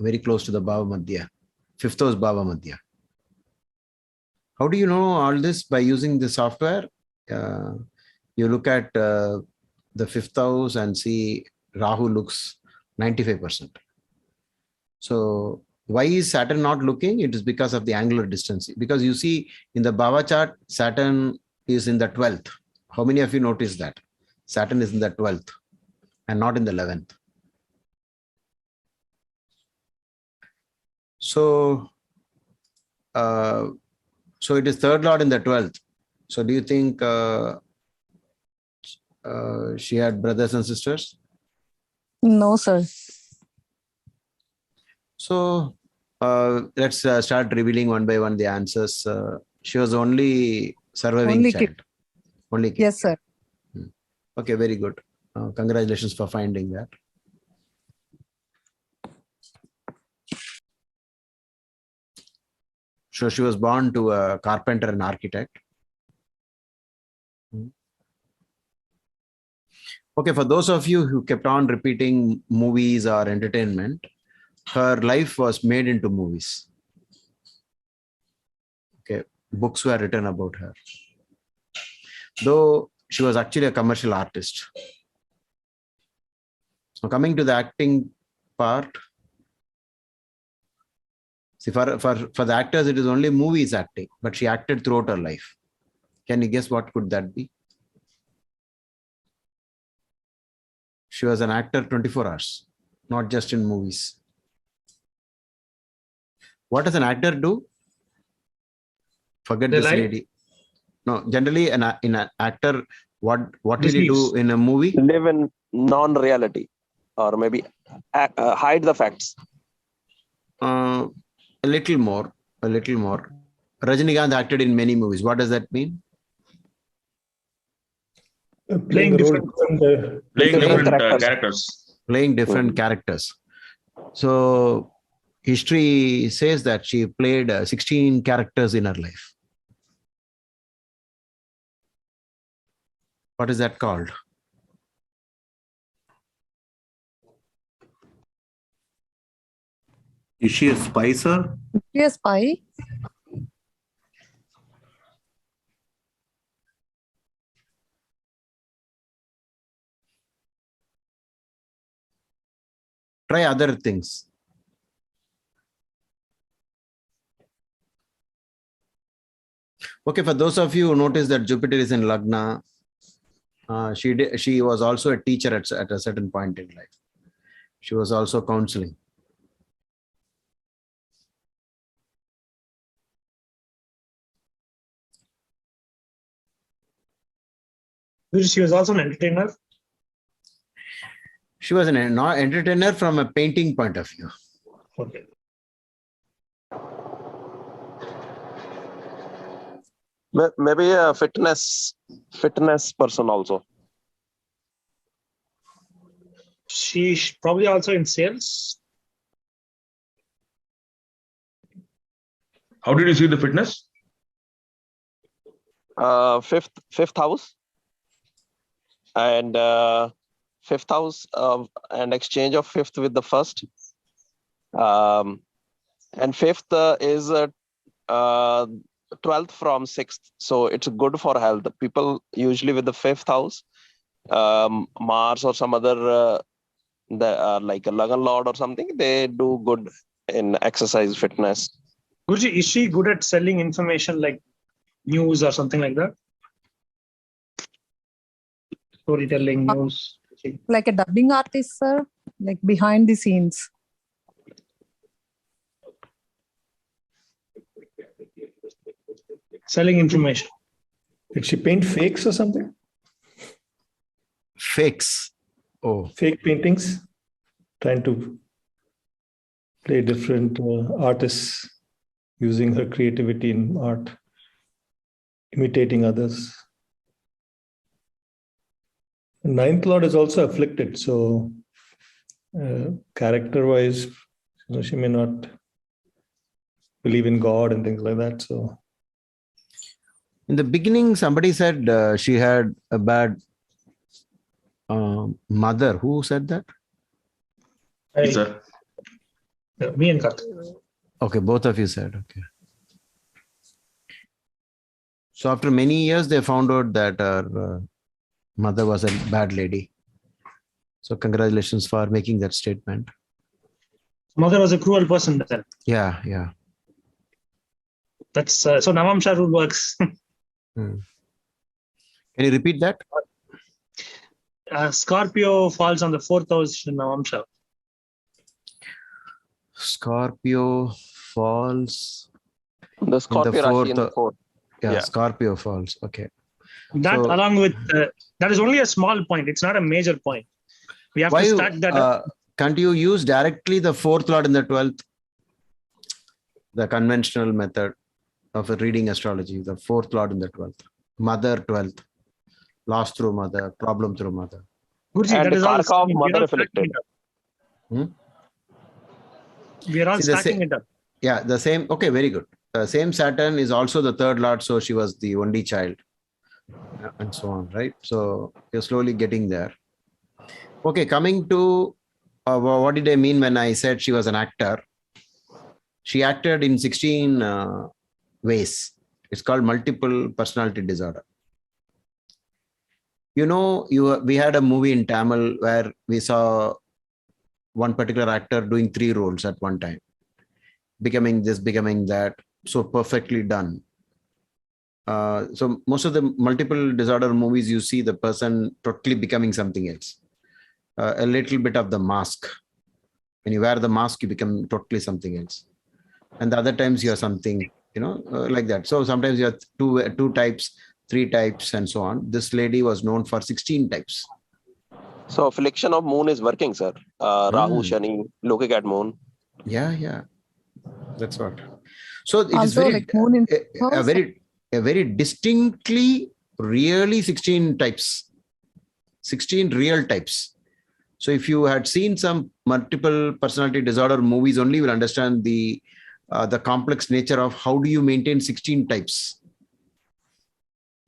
[SPEAKER 3] very close to the Bhava Madhya, fifth house Bhava Madhya. How do you know all this? By using the software? You look at the fifth house and see Rahu looks 95%. So why is Saturn not looking? It is because of the angular distance. Because you see in the Bhava chart, Saturn is in the 12th. How many of you noticed that? Saturn is in the 12th and not in the 11th. So, so it is third lord in the 12th. So do you think she had brothers and sisters?
[SPEAKER 2] No, sir.
[SPEAKER 3] So let's start revealing one by one the answers. She was only surviving
[SPEAKER 2] Only
[SPEAKER 3] child.
[SPEAKER 2] kid.
[SPEAKER 3] Only kid.
[SPEAKER 2] Yes, sir.
[SPEAKER 3] Okay, very good. Congratulations for finding that. So she was born to a carpenter and architect. Okay, for those of you who kept on repeating movies or entertainment, her life was made into movies. Okay, books were written about her. Though she was actually a commercial artist. So coming to the acting part, see, for the actors, it is only movies acting, but she acted throughout her life. Can you guess what could that be? She was an actor 24 hours, not just in movies. What does an actor do? Forget this lady. No, generally in an actor, what will he do in a movie?
[SPEAKER 6] Live in non-reality, or maybe hide the facts.
[SPEAKER 3] A little more. Rajinikanth acted in many movies. What does that mean?
[SPEAKER 7] Playing different
[SPEAKER 5] characters.
[SPEAKER 3] Playing different characters. So history says that she played 16 characters in her life. What is that called?
[SPEAKER 8] Is she a spy, sir?
[SPEAKER 2] Is she a spy?
[SPEAKER 3] Try other things. Okay, for those of you who notice that Jupiter is in Lagna, she was also a teacher at a certain point in life. She was also counseling.
[SPEAKER 1] She was also an entertainer.
[SPEAKER 3] She was an entertainer from a painting point of view.
[SPEAKER 1] Okay.
[SPEAKER 6] Maybe a fitness person also.
[SPEAKER 1] She's probably also in sales.
[SPEAKER 5] How did you see the fitness?
[SPEAKER 6] Fifth house, and fifth house and exchange of fifth with the first, and fifth is 12th from 6th, so it's good for health. People usually with the fifth house, Mars or some other like a Lagan Lord or something, they do good in exercise, fitness.
[SPEAKER 1] Guruji, is she good at selling information like news or something like that? Storytelling, news.
[SPEAKER 2] Like a dubbing artist, sir? Like behind the scenes.
[SPEAKER 1] Selling information.
[SPEAKER 7] Did she paint fakes or something?
[SPEAKER 3] Fakes. Oh,
[SPEAKER 7] Fake paintings? Trying to play different artists using her creativity in art, imitating others. Ninth Lord is also afflicted, so character-wise, she may not believe in God and things like that. So,
[SPEAKER 3] in the beginning, somebody said she had a bad mother. Who said that?
[SPEAKER 5] Yes, sir.
[SPEAKER 1] Me and Kat.
[SPEAKER 3] Okay, both of you said. Okay. So after many years, they found out that her mother was a bad lady. So congratulations for making that statement.
[SPEAKER 1] Mother was a cruel person then.
[SPEAKER 3] Yeah, yeah.
[SPEAKER 1] That's so Navamsha rule works.
[SPEAKER 3] Can you repeat that?
[SPEAKER 1] Scorpio falls on the 4th house in Navamsha.
[SPEAKER 3] Scorpio falls
[SPEAKER 6] The Scorpio Rashi in the
[SPEAKER 3] fourth.
[SPEAKER 6] fourth.
[SPEAKER 3] Yeah,
[SPEAKER 6] Yeah.
[SPEAKER 3] Scorpio falls. Okay.
[SPEAKER 1] That
[SPEAKER 3] So-
[SPEAKER 1] along with that is only a small point. It's not a major point. We have to stack that up.
[SPEAKER 3] Can't you use directly the 4th lord in the 12th? The conventional method of reading astrology, the 4th lord in the 12th. Mother 12th. Loss through mother, problem through mother.
[SPEAKER 1] Guruji,
[SPEAKER 6] And
[SPEAKER 1] that
[SPEAKER 6] the
[SPEAKER 1] is all.
[SPEAKER 6] Karka of
[SPEAKER 1] We are
[SPEAKER 6] mother
[SPEAKER 1] all stacking
[SPEAKER 6] afflicted.
[SPEAKER 1] it up.
[SPEAKER 3] Hmm?
[SPEAKER 1] We are all
[SPEAKER 3] See, the
[SPEAKER 1] stacking
[SPEAKER 3] sa-
[SPEAKER 1] it up.
[SPEAKER 3] Yeah, the same. Okay, very good. Same Saturn is also the 3rd lord, so she was the only child, and so on, right? So you're slowly getting there. Okay, coming to what did I mean when I said she was an actor? She acted in 16 ways. It's called multiple personality disorder. You know, we had a movie in Tamil where we saw one particular actor doing 3 roles at one time, becoming this, becoming that, so perfectly done. So most of the multiple disorder movies, you see the person totally becoming something else. A little bit of the mask. When you wear the mask, you become totally something else. And the other times you are something, like that. So sometimes you have two types, 3 types, and so on. This lady was known for 16 types.
[SPEAKER 6] So affliction of moon is working, sir. Rahu, Shani, looking at moon.
[SPEAKER 3] Yeah. That's what. So it is
[SPEAKER 2] Also,
[SPEAKER 3] very,
[SPEAKER 2] like moon in
[SPEAKER 3] a very distinctly, really 16 types, 16 real types. So if you had seen some multiple personality disorder movies only, you will understand the complex nature of how do you maintain 16 types.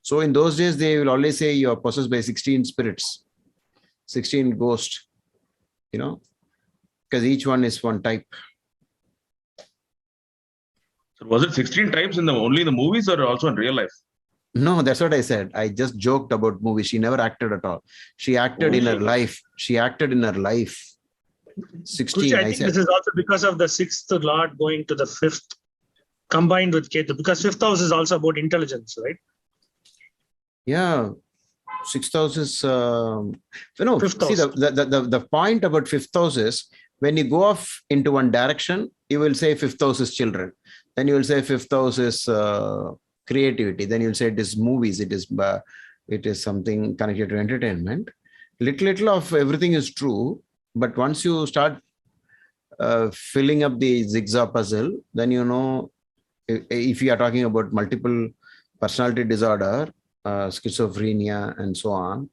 [SPEAKER 3] So in those days, they will always say you are possessed by 16 spirits, 16 ghosts, because each one is one type.
[SPEAKER 5] So was it 16 types only in the movies or also in real life?
[SPEAKER 3] No, that's what I said. I just joked about movies. She never acted at all. She acted in her life. 16,
[SPEAKER 1] Guruji, I
[SPEAKER 3] I
[SPEAKER 1] think
[SPEAKER 3] said.
[SPEAKER 1] this is also because of the 6th lord going to the 5th combined with Ketu, because 5th house is also about intelligence, right?
[SPEAKER 3] Yeah. 6th house is,
[SPEAKER 1] Fifth
[SPEAKER 3] see,
[SPEAKER 1] house.
[SPEAKER 3] the point about 5th house is when you go off into one direction, you will say 5th house is children. Then you will say 5th house is creativity. Then you'll say it is movies. It is something connected to entertainment. Little of everything is true. But once you start filling up the jigsaw puzzle, then if you are talking about multiple personality disorder, schizophrenia, and so on,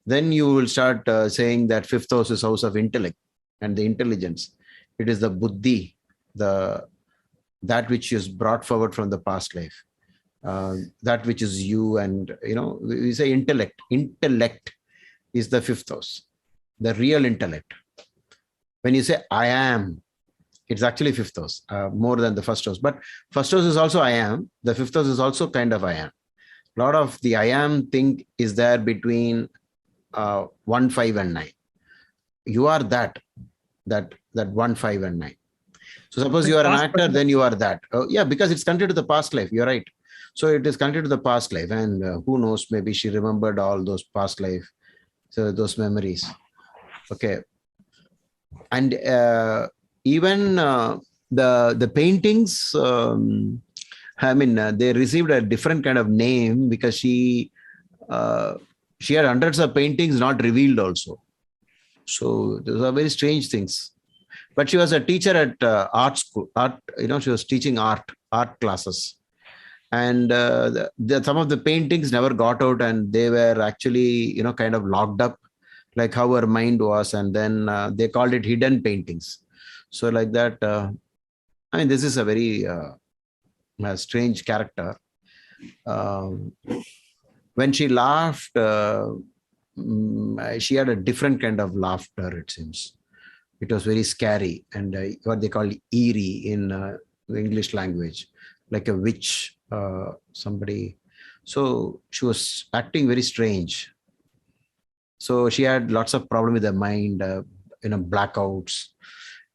[SPEAKER 3] then you will start saying that 5th house is house of intellect and the intelligence. It is the buddhi, that which is brought forward from the past life, that which is you, and we say intellect. Intellect is the 5th house, the real intellect. When you say I am, it's actually 5th house, more than the 1st house. But 1st house is also I am. The 5th house is also kind of I am. A lot of the I am thing is there between 1, 5, and 9. You are that 1, 5, and 9. So suppose you are an actor, then you are that. Yeah, because it's connected to the past life. You're right. So it is connected to the past life. And who knows, maybe she remembered all those past life, so those memories. Okay. And even the paintings, I mean, they received a different kind of name because she had hundreds of paintings not revealed also. So those are very strange things. But she was a teacher at art school. She was teaching art classes. And some of the paintings never got out, and they were actually, kind of locked up, like how her mind was. And then they called it hidden paintings. So like that, this is a very strange character. When she laughed, she had a different kind of laughter, it seems. It was very scary and what they call eerie in the English language, like a witch, somebody. So she was acting very strange. So she had lots of problem with her mind, blackouts,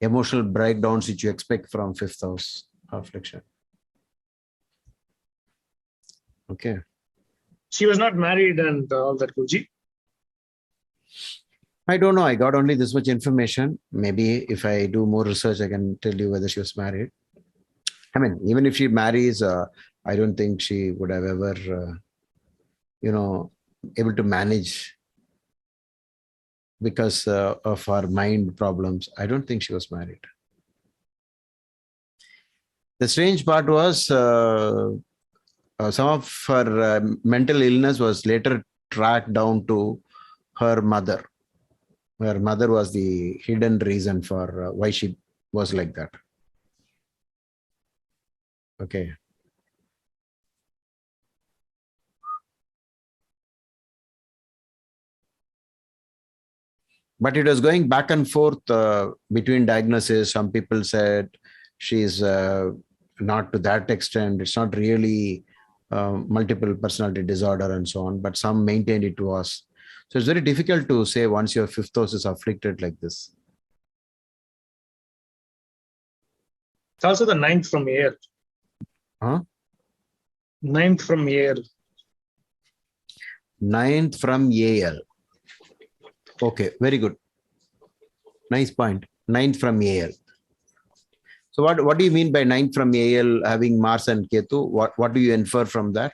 [SPEAKER 3] emotional breakdowns, which you expect from fifth house affliction. Okay.
[SPEAKER 1] She was not married and all that, Guruji.
[SPEAKER 3] I don't know. I got only this much information. Maybe if I do more research, I can tell you whether she was married. I mean, even if she marries, I don't think she would have ever, able to manage because of her mind problems. I don't think she was married. The strange part was some of her mental illness was later tracked down to her mother. Her mother was the hidden reason for why she was like that. Okay. But it was going back and forth between diagnoses. Some people said she's not to that extent. It's not really multiple personality disorder and so on, but some maintained it was. So it's very difficult to say once your fifth house is afflicted like this.
[SPEAKER 1] It's also the ninth from air.
[SPEAKER 3] Huh?
[SPEAKER 1] Ninth from air.
[SPEAKER 3] Ninth from AL. Okay, very good. Nice point. Ninth from AL. So what do you mean by ninth from AL having Mars and Ketu? What do you infer from that?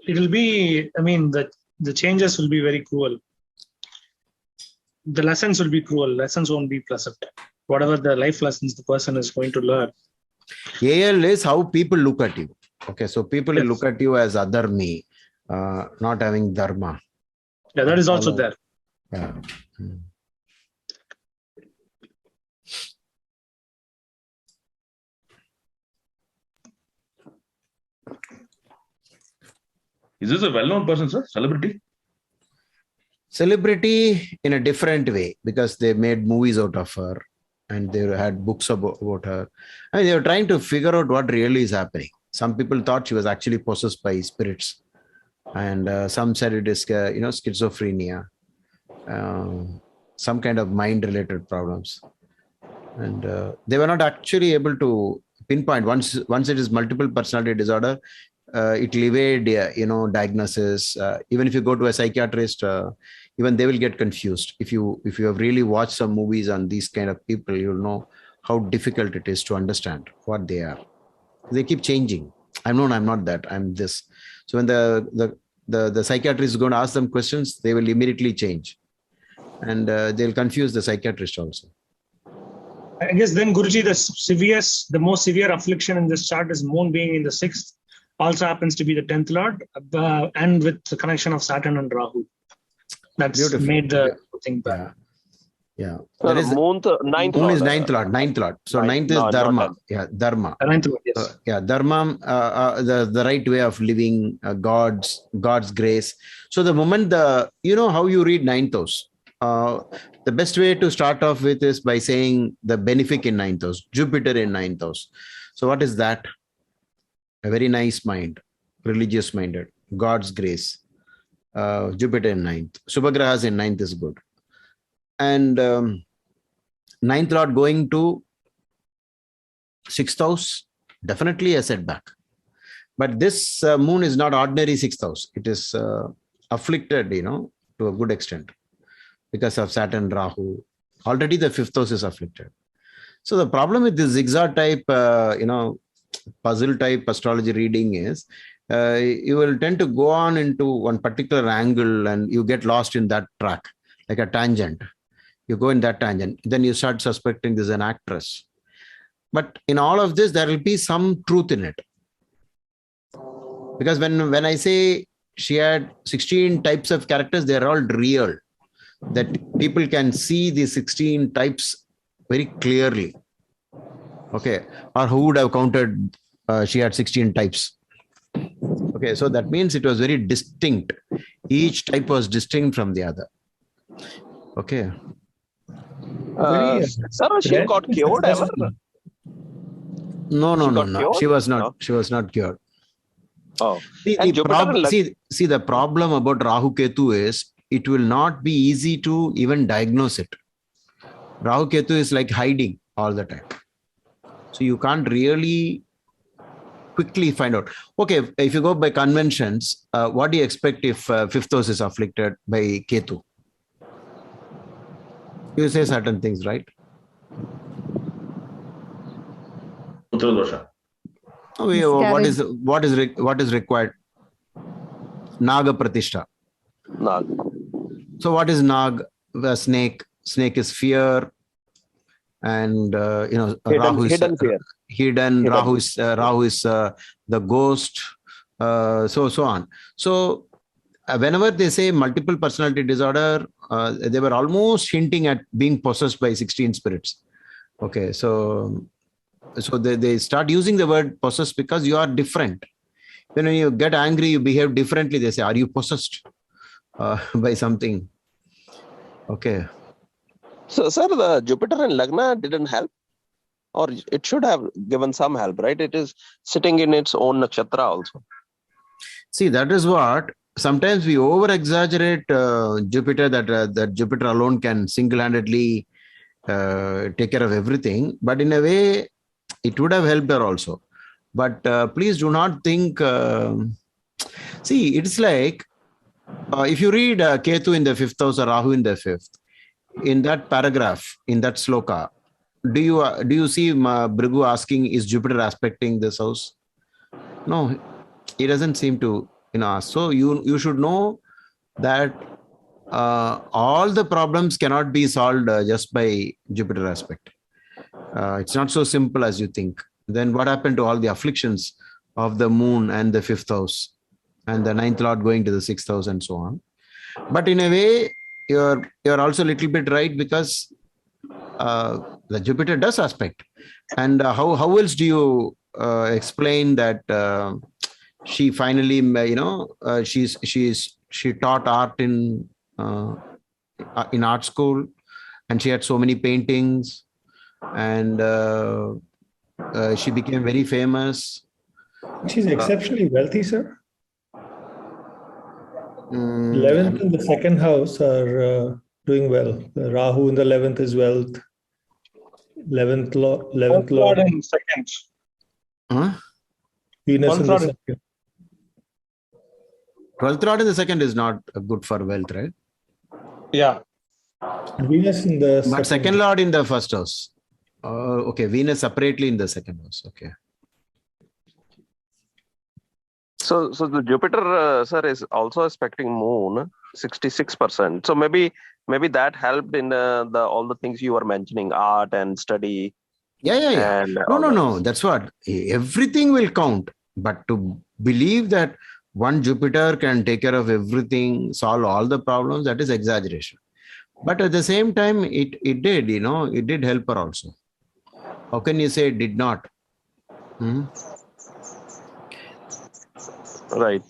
[SPEAKER 1] It will be, the changes will be very cruel. The lessons will be cruel. Lessons won't be pleasant. Whatever the life lessons the person is going to learn.
[SPEAKER 3] AL is how people look at you. Okay, so people will look at you as other me, not having dharma.
[SPEAKER 1] Yeah, that is also there.
[SPEAKER 3] Yeah.
[SPEAKER 5] Is this a well-known person, sir? Celebrity?
[SPEAKER 3] Celebrity in a different way, because they made movies out of her and they had books about her. They were trying to figure out what really is happening. Some people thought she was actually possessed by spirits, and some said it is, schizophrenia, some kind of mind-related problems, and they were not actually able to pinpoint. Once it is multiple personality disorder, it will evade, diagnosis. Even if you go to a psychiatrist, even they will get confused. If you have really watched some movies on these kind of people, you'll know how difficult it is to understand what they are. They keep changing. I'm not that. I'm this. So when the psychiatrist is going to ask them questions, they will immediately change, and they'll confuse the psychiatrist also.
[SPEAKER 1] I guess then, Guruji, the most severe affliction in this chart is Moon being in the 6th. Also happens to be the 10th Lord, and with the connection of Saturn and Rahu. That's beautiful. Made the thing bad.
[SPEAKER 3] Yeah.
[SPEAKER 6] Moon, ninth
[SPEAKER 3] Moon
[SPEAKER 6] Lord.
[SPEAKER 3] is ninth Lord. So ninth is Dharma. Yeah, Dharma.
[SPEAKER 1] Ninth Lord, yes.
[SPEAKER 3] Dharma, the right way of living, God's grace. So the moment how you read ninth house, the best way to start off with is by saying the benefic in ninth house, Jupiter in ninth house. So what is that? A very nice mind, religious minded, God's grace. Jupiter in ninth. Subhagrahas in ninth is good. And ninth Lord going to sixth house, definitely a setback. But this moon is not ordinary sixth house. It is afflicted, to a good extent because of Saturn, Rahu. Already the fifth house is afflicted. So the problem with this zigzag type, puzzle type astrology reading is, you will tend to go on into one particular angle and you get lost in that track, like a tangent. You go in that tangent, then you start suspecting this is an actress. But in all of this, there will be some truth in it. Because when I say she had 16 types of characters, they're all real. That people can see the 16 types very clearly. Okay. Or who would have counted she had 16 types? Okay. So that means it was very distinct. Each type was distinct from the other. Okay.
[SPEAKER 6] Sir, she got cured ever?
[SPEAKER 3] No. She was not cured.
[SPEAKER 6] Oh.
[SPEAKER 3] See, the problem about Rahu Ketu is it will not be easy to even diagnose it. Rahu Ketu is like hiding all the time. So you can't really quickly find out. Okay, if you go by conventions, what do you expect if fifth house is afflicted by Ketu? You say certain things, right?
[SPEAKER 5] Putra dosha.
[SPEAKER 3] What is required? Naga Pratishtha.
[SPEAKER 6] Nag.
[SPEAKER 3] So what is Nag? The snake. Snake is fear, and Rahu is
[SPEAKER 6] hidden fear.
[SPEAKER 3] Hidden. Rahu is the ghost. So on. So whenever they say multiple personality disorder, they were almost hinting at being possessed by 16 spirits. Okay, so they start using the word possessed because you are different. When you get angry, you behave differently. They say, are you possessed by something? Okay.
[SPEAKER 6] So, sir, the Jupiter in Lagna didn't help? Or it should have given some help, right? It is sitting in its own nakshatra also.
[SPEAKER 3] See, that is what sometimes we over-exaggerate Jupiter, that Jupiter alone can single-handedly take care of everything. But in a way, it would have helped her also. But please do not think... see, it's like, if you read Ketu in the fifth house or Rahu in the fifth, in that paragraph, in that sloka, do you see Bhrigu asking, is Jupiter aspecting this house? No, he doesn't seem to ask. So you should know that all the problems cannot be solved just by Jupiter aspect. It's not so simple as you think. Then what happened to all the afflictions of the moon and the fifth house and the ninth lord going to the sixth house and so on? But in a way, you're also a little bit right, because the Jupiter does aspect. And how else do you explain that she finally, she taught art in art school, and she had so many paintings, and she became very famous.
[SPEAKER 7] She's exceptionally wealthy, sir. 11th and the second house are doing well. The Rahu in the 11th is wealth. 11th lord
[SPEAKER 1] in second.
[SPEAKER 3] Huh?
[SPEAKER 7] Venus in the second.
[SPEAKER 3] 12th lord in the second is not good for wealth, right?
[SPEAKER 1] Yeah.
[SPEAKER 7] Venus in the
[SPEAKER 3] But second lord in the first house. Okay, Venus separately in the second house. Okay.
[SPEAKER 6] So the Jupiter, sir, is also aspecting moon, 66%. So maybe that helped in all the things you were mentioning, art and study.
[SPEAKER 3] Yeah.
[SPEAKER 6] And
[SPEAKER 3] no. That's what. Everything will count. But to believe that one Jupiter can take care of everything, solve all the problems, that is exaggeration. But at the same time, it did, it did help her also. How can you say it did not?
[SPEAKER 6] Right.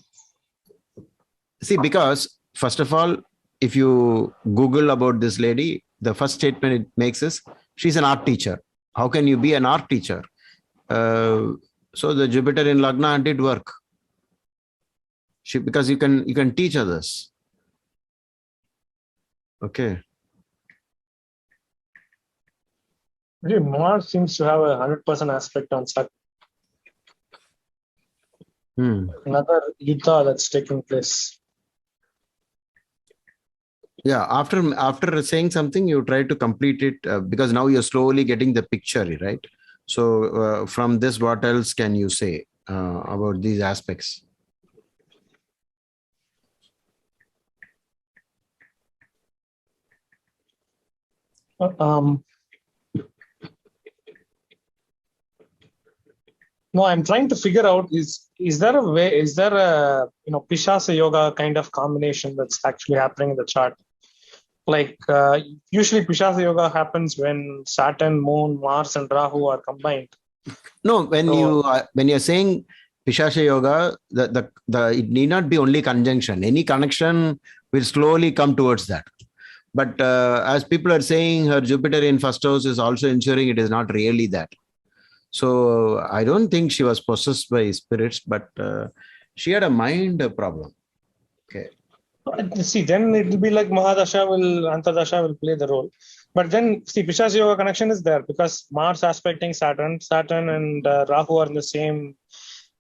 [SPEAKER 3] See, because first of all, if you Google about this lady, the first statement it makes is she's an art teacher. How can you be an art teacher? So the Jupiter in Lagna did work. Because you can teach others. Okay.
[SPEAKER 1] Mars seems to have a 100% aspect on Saturn. Another yuddha that's taking place.
[SPEAKER 3] Yeah, after saying something, you try to complete it because now you're slowly getting the picture, right? So from this, what else can you say about these aspects?
[SPEAKER 1] No, I'm trying to figure out is there a way, is there a Pishasa yoga kind of combination that's actually happening in the chart? Like usually Pishasa yoga happens when Saturn, Moon, Mars, and Rahu are combined.
[SPEAKER 3] No, when you're saying Pishasha yoga, the it need not be only conjunction. Any connection will slowly come towards that. But as people are saying, her Jupiter in first house is also ensuring it is not really that. So I don't think she was possessed by spirits, but she had a mind problem. Okay.
[SPEAKER 1] See, then it will be like Antardasha will play the role. But then, see, Pishas Yoga connection is there because Mars aspecting Saturn and Rahu are in the same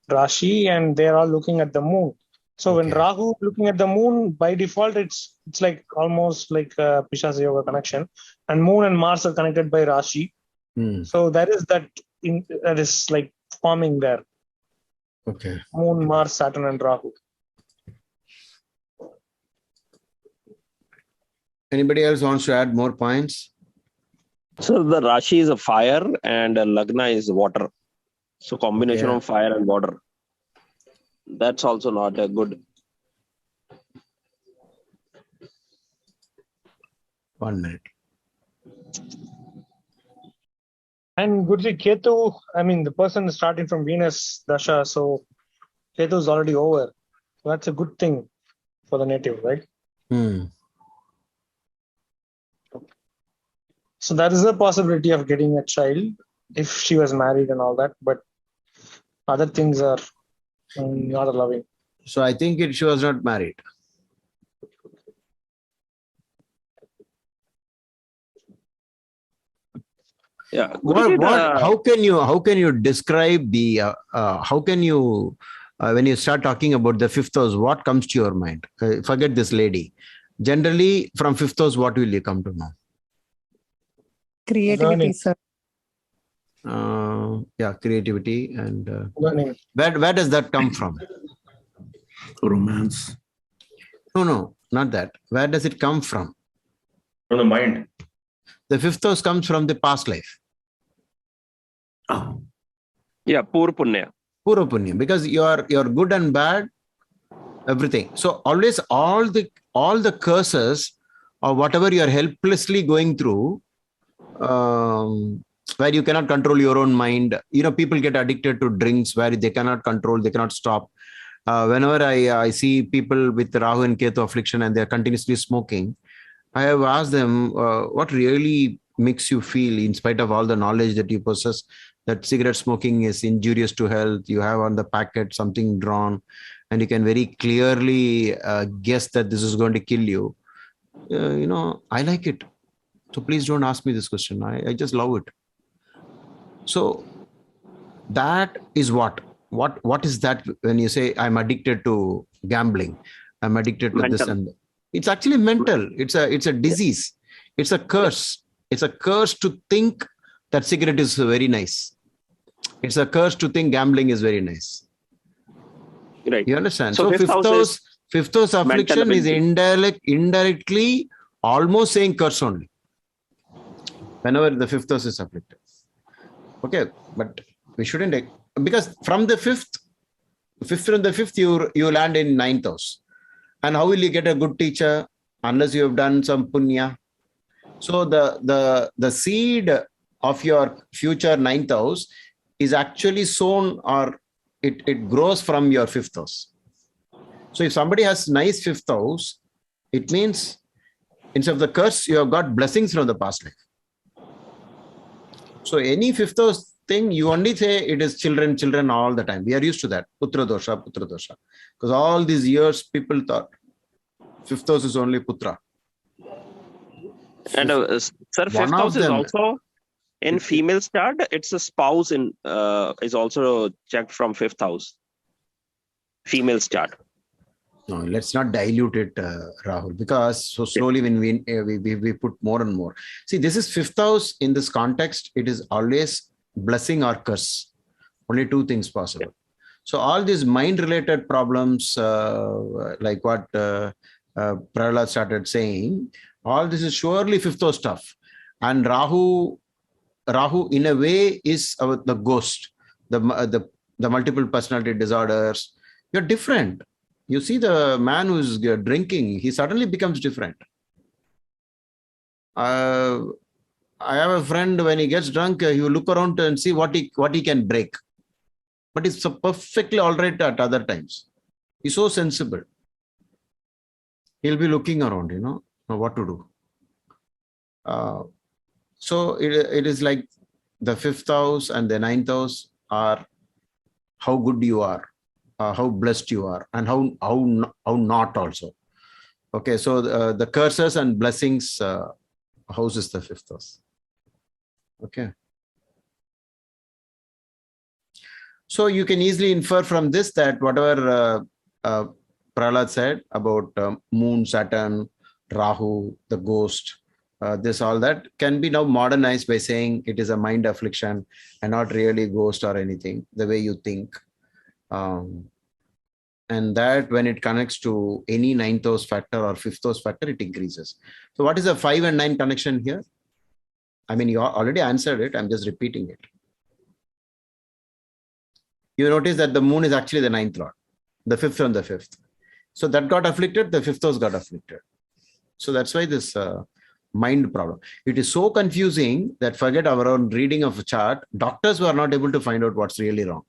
[SPEAKER 1] Rashi and they're all looking at the moon. So when Rahu looking at the moon, by default, it's like almost like a Pishas Yoga connection. And moon and Mars are connected by Rashi. So there is that is like forming there.
[SPEAKER 3] Okay.
[SPEAKER 1] Moon, Mars, Saturn, and Rahu.
[SPEAKER 3] Anybody else wants to add more points?
[SPEAKER 6] So the Rashi is a fire and Lagna is water. So combination of fire and water. That's also not a good.
[SPEAKER 3] 1 minute.
[SPEAKER 1] And Guruji, Ketu, I mean, the person is starting from Venus Dasha, so Ketu is already over. So that's a good thing for the native, right? So there is a possibility of getting a child if she was married and all that, but other things are not allowing.
[SPEAKER 3] So I think she was not married.
[SPEAKER 6] Yeah.
[SPEAKER 3] How can you describe the how can you when you start talking about the fifth house, what comes to your mind? Forget this lady. Generally, from fifth house, what will you come to know?
[SPEAKER 2] Creativity, sir.
[SPEAKER 3] Creativity and
[SPEAKER 1] Learning.
[SPEAKER 3] Where does that come from?
[SPEAKER 8] Romance.
[SPEAKER 3] No, not that. Where does it come from?
[SPEAKER 5] From the mind.
[SPEAKER 3] The fifth house comes from the past life.
[SPEAKER 8] Oh.
[SPEAKER 6] Yeah, Pur Punya.
[SPEAKER 3] Pura Punya, because you're good and bad, everything. So always all the curses or whatever you're helplessly going through, where you cannot control your own mind. People get addicted to drinks where they cannot control, they cannot stop. Whenever I see people with Rahu and Ketu affliction and they're continuously smoking, I have asked them, what really makes you feel, in spite of all the knowledge that you possess, that cigarette smoking is injurious to health? You have on the packet something drawn, and you can very clearly guess that this is going to kill you. I like it. So please don't ask me this question. I just love it. So that is what is that when you say I'm addicted to gambling, I'm addicted to
[SPEAKER 6] Mental.
[SPEAKER 3] this and that. It's actually mental. It's a disease. It's a curse. It's a curse to think that cigarette is very nice. It's a curse to think gambling is very nice.
[SPEAKER 6] Right.
[SPEAKER 3] You understand?
[SPEAKER 6] So
[SPEAKER 3] fifth house affliction is indirectly almost saying curse only. Whenever the fifth house is afflicted. Okay, but we shouldn't, because from the fifth you land in ninth house. And how will you get a good teacher unless you have done some punya? So the seed of your future ninth house is actually sown, or it grows from your fifth house. So if somebody has nice fifth house, it means instead of the curse, you have got blessings from the past life. So any fifth house thing, you only say it is children all the time. We are used to that. Putra dosha. Because all these years, people thought fifth house is only putra.
[SPEAKER 6] And sir, fifth house is also in female's chart. It's a spouse is also checked from fifth house. Female's chart.
[SPEAKER 3] No, let's not dilute it, Rahul, because so slowly when we put more and more. See, this is fifth house in this context. It is always blessing or curse. Only two things possible. So all these mind-related problems, like what Prahlad started saying, all this is surely fifth house stuff. And Rahu in a way is the ghost, the multiple personality disorders. You're different. You see the man who's drinking, he suddenly becomes different. I have a friend, when he gets drunk, he will look around and see what he can break. But he's so perfectly all right at other times. He's so sensible. He'll be looking around, what to do. So it is like the fifth house and the ninth house are how good you are, how blessed you are, and how not also. Okay, so the curses and blessings house is the fifth house. Okay. So you can easily infer from this that whatever Prahlad said about Moon, Saturn, Rahu, the ghost, this all that can be now modernized by saying it is a mind affliction and not really ghost or anything, the way you think. And that when it connects to any ninth house factor or fifth house factor, it increases. So what is the 5 and 9 connection here? I mean, you already answered it. I'm just repeating it. You notice that the moon is actually the ninth lord, the fifth from the fifth. So that got afflicted, the fifth house got afflicted. So that's why this mind problem. It is so confusing that forget our own reading of a chart, doctors were not able to find out what's really wrong.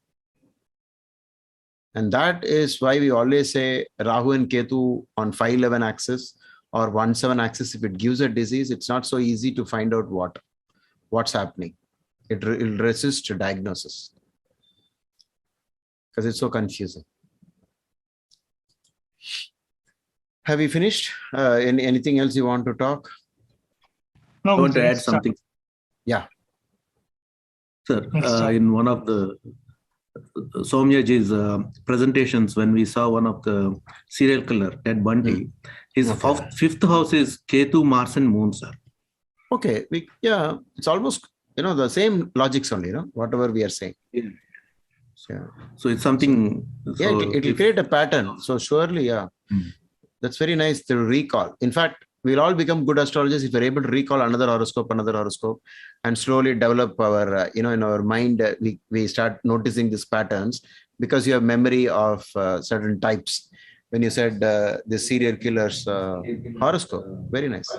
[SPEAKER 3] And that is why we always say Rahu and Ketu on 511 axis or 17 axis, if it gives a disease, it's not so easy to find out what's happening. It will resist diagnosis because it's so confusing. Have you finished? Anything else you want to talk?
[SPEAKER 1] No,
[SPEAKER 8] I want to add something.
[SPEAKER 3] Yeah.
[SPEAKER 8] Sir, in one of the Soumyaji's presentations, when we saw one of the serial killer, Ted Bundy, his fifth house is Ketu, Mars and Moon, sir.
[SPEAKER 3] Okay. It's almost, the same logics only, whatever we are saying.
[SPEAKER 8] Yeah.
[SPEAKER 3] Yeah.
[SPEAKER 8] So it's something.
[SPEAKER 3] Yeah, it will create a pattern. So surely, yeah. That's very nice to recall. In fact, we'll all become good astrologers if we're able to recall another horoscope, and slowly develop our, in our mind, we start noticing these patterns because you have memory of certain types. When you said the serial killer's horoscope, very nice.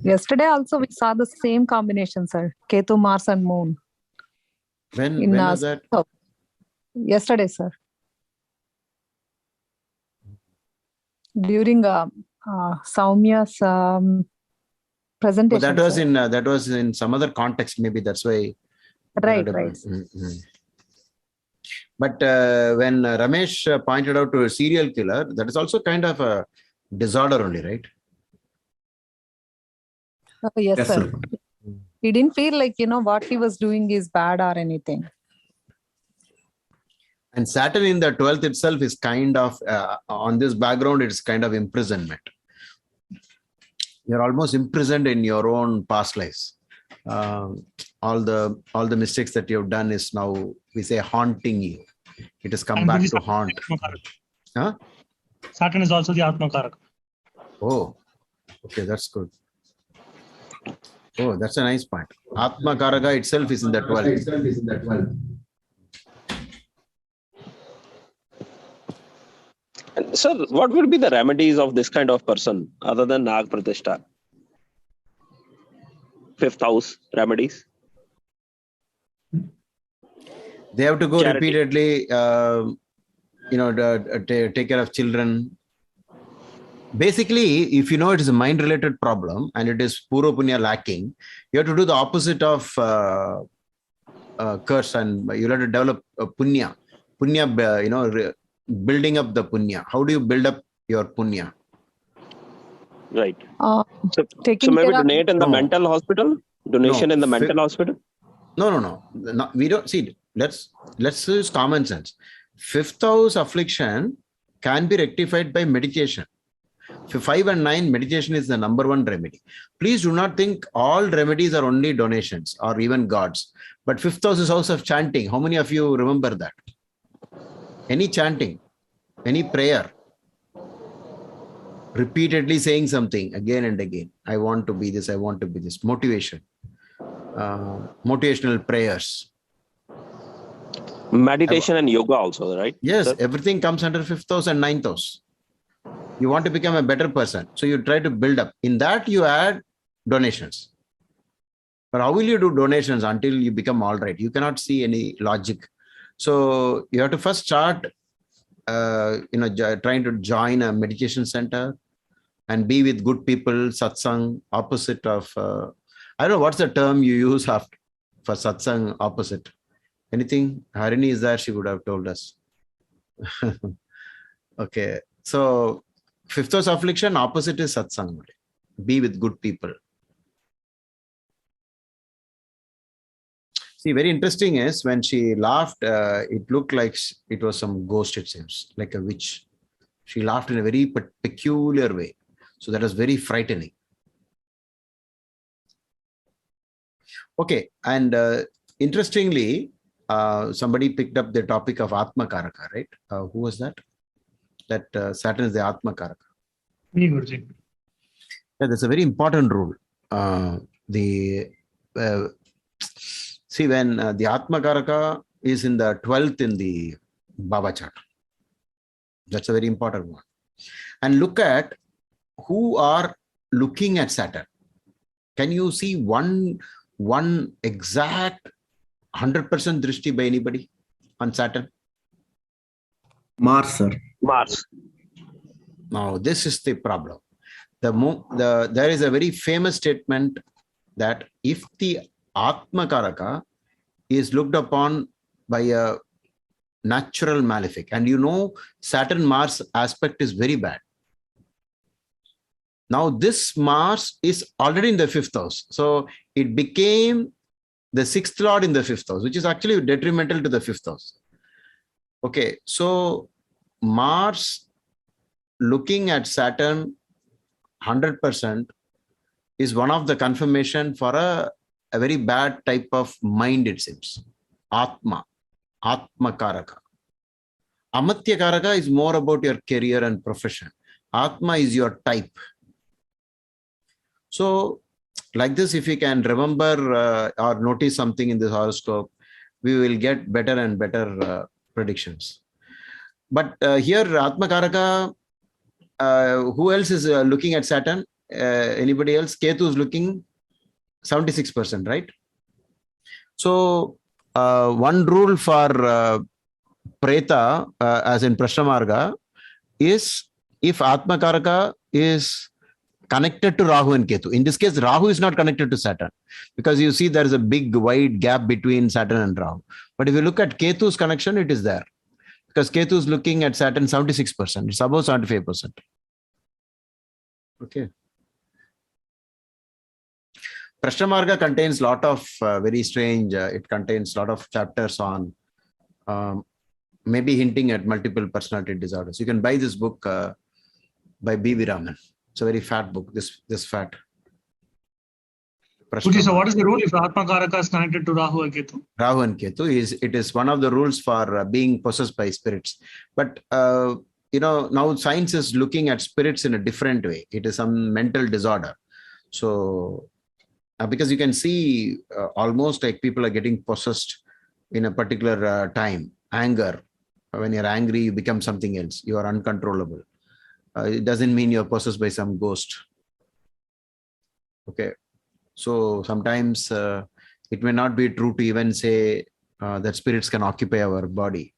[SPEAKER 2] Yesterday also we saw the same combination, sir. Ketu, Mars and Moon.
[SPEAKER 3] When was that?
[SPEAKER 2] Yesterday, sir. During Saumya's presentation.
[SPEAKER 3] That was in some other context, maybe that's why.
[SPEAKER 2] Right.
[SPEAKER 3] But when Ramesh pointed out to a serial killer, that is also kind of a disorder only, right?
[SPEAKER 2] Yes, sir. He didn't feel like, what he was doing is bad or anything.
[SPEAKER 3] And Saturn in the 12th itself is kind of, on this background, it's kind of imprisonment. You're almost imprisoned in your own past lives. All the mistakes that you've done is now, we say, haunting you. It has come back to haunt. Huh?
[SPEAKER 1] Saturn is also the Atma Karaka.
[SPEAKER 3] Oh, okay, that's good. Oh, that's a nice point. Atma Karaka itself is in the 12th.
[SPEAKER 6] And sir, what would be the remedies of this kind of person other than Nag Pratishta? Fifth house remedies.
[SPEAKER 3] They have to go
[SPEAKER 6] Charity.
[SPEAKER 3] repeatedly, take care of children. Basically, if you know it is a mind-related problem and it is Purva Punya lacking, you have to do the opposite of curse, and you have to develop a Punya. Building up the Punya. How do you build up your Punya?
[SPEAKER 6] Right.
[SPEAKER 2] Uh,
[SPEAKER 6] So
[SPEAKER 2] taking
[SPEAKER 6] maybe
[SPEAKER 2] care of-
[SPEAKER 6] donate in the
[SPEAKER 3] No.
[SPEAKER 6] mental hospital? Donation
[SPEAKER 3] No.
[SPEAKER 6] in the mental hospital?
[SPEAKER 3] No. We don't see. Let's use common sense. Fifth house affliction can be rectified by medication. For 5 and 9, meditation is the number one remedy. Please do not think all remedies are only donations or even gods. But 5th house is house of chanting. How many of you remember that? Any chanting, any prayer, repeatedly saying something again and again. I want to be this, I want to be this. Motivation, motivational prayers.
[SPEAKER 6] Meditation and yoga also, right?
[SPEAKER 3] Yes,
[SPEAKER 6] sir?
[SPEAKER 3] everything comes under 5th house and 9th house. You want to become a better person. So you try to build up. In that, you add donations. But how will you do donations until you become all right? You cannot see any logic. So you have to first start, trying to join a meditation center and be with good people, satsang, opposite of, I don't know, what's the term you use for satsang opposite? Anything? Harini is there, she would have told us. Okay. So 5th house affliction, opposite is satsang. Be with good people. See, very interesting is when she laughed, it looked like it was some ghost, it seems, like a witch. She laughed in a very peculiar way. So that was very frightening. Okay. And interestingly, somebody picked up the topic of Atma Karaka, right? Who was that? That Saturn is the Atma Karaka.
[SPEAKER 1] Me, Guruji.
[SPEAKER 3] Yeah, that's a very important rule. See, when the Atma Karaka is in the 12th in the Baba chart, that's a very important one. And look at who are looking at Saturn. Can you see one exact 100% drishti by anybody on Saturn?
[SPEAKER 8] Mars, sir.
[SPEAKER 6] Mars.
[SPEAKER 3] Now, this is the problem. There is a very famous statement that if the Atma Karaka is looked upon by a natural malefic, and you know Saturn-Mars aspect is very bad. Now, this Mars is already in the 5th house. So it became the 6th lord in the 5th house, which is actually detrimental to the 5th house. Okay, so Mars looking at Saturn 100% is one of the confirmation for a very bad type of mind, it seems. Atma Karaka. Amatya Karaka is more about your career and profession. Atma is your type. So, like this, if we can remember or notice something in this horoscope, we will get better and better predictions. But here, Atma Karaka, who else is looking at Saturn? Anybody else? Ketu is looking 76%, right? So, one rule for Preta, as in Prashnamarga, is if Atma Karaka is connected to Rahu and Ketu. In this case, Rahu is not connected to Saturn because you see there is a big wide gap between Saturn and Rahu. But if you look at Ketu's connection, it is there because Ketu is looking at Saturn 76%. It's above 75%. Okay. Prashnamarga contains a lot of very strange, it contains a lot of chapters on maybe hinting at multiple personality disorders. You can buy this book by B.V. Raman. It's a very fat book, this fat.
[SPEAKER 1] So what is the rule if Atma Karaka is connected to Rahu and Ketu?
[SPEAKER 3] Rahu and Ketu is one of the rules for being possessed by spirits. But now science is looking at spirits in a different way. It is some mental disorder. So because you can see almost like people are getting possessed in a particular time. Anger. When you're angry, you become something else. You are uncontrollable. It doesn't mean you're possessed by some ghost. Okay. So sometimes it may not be true to even say that spirits can occupy our body.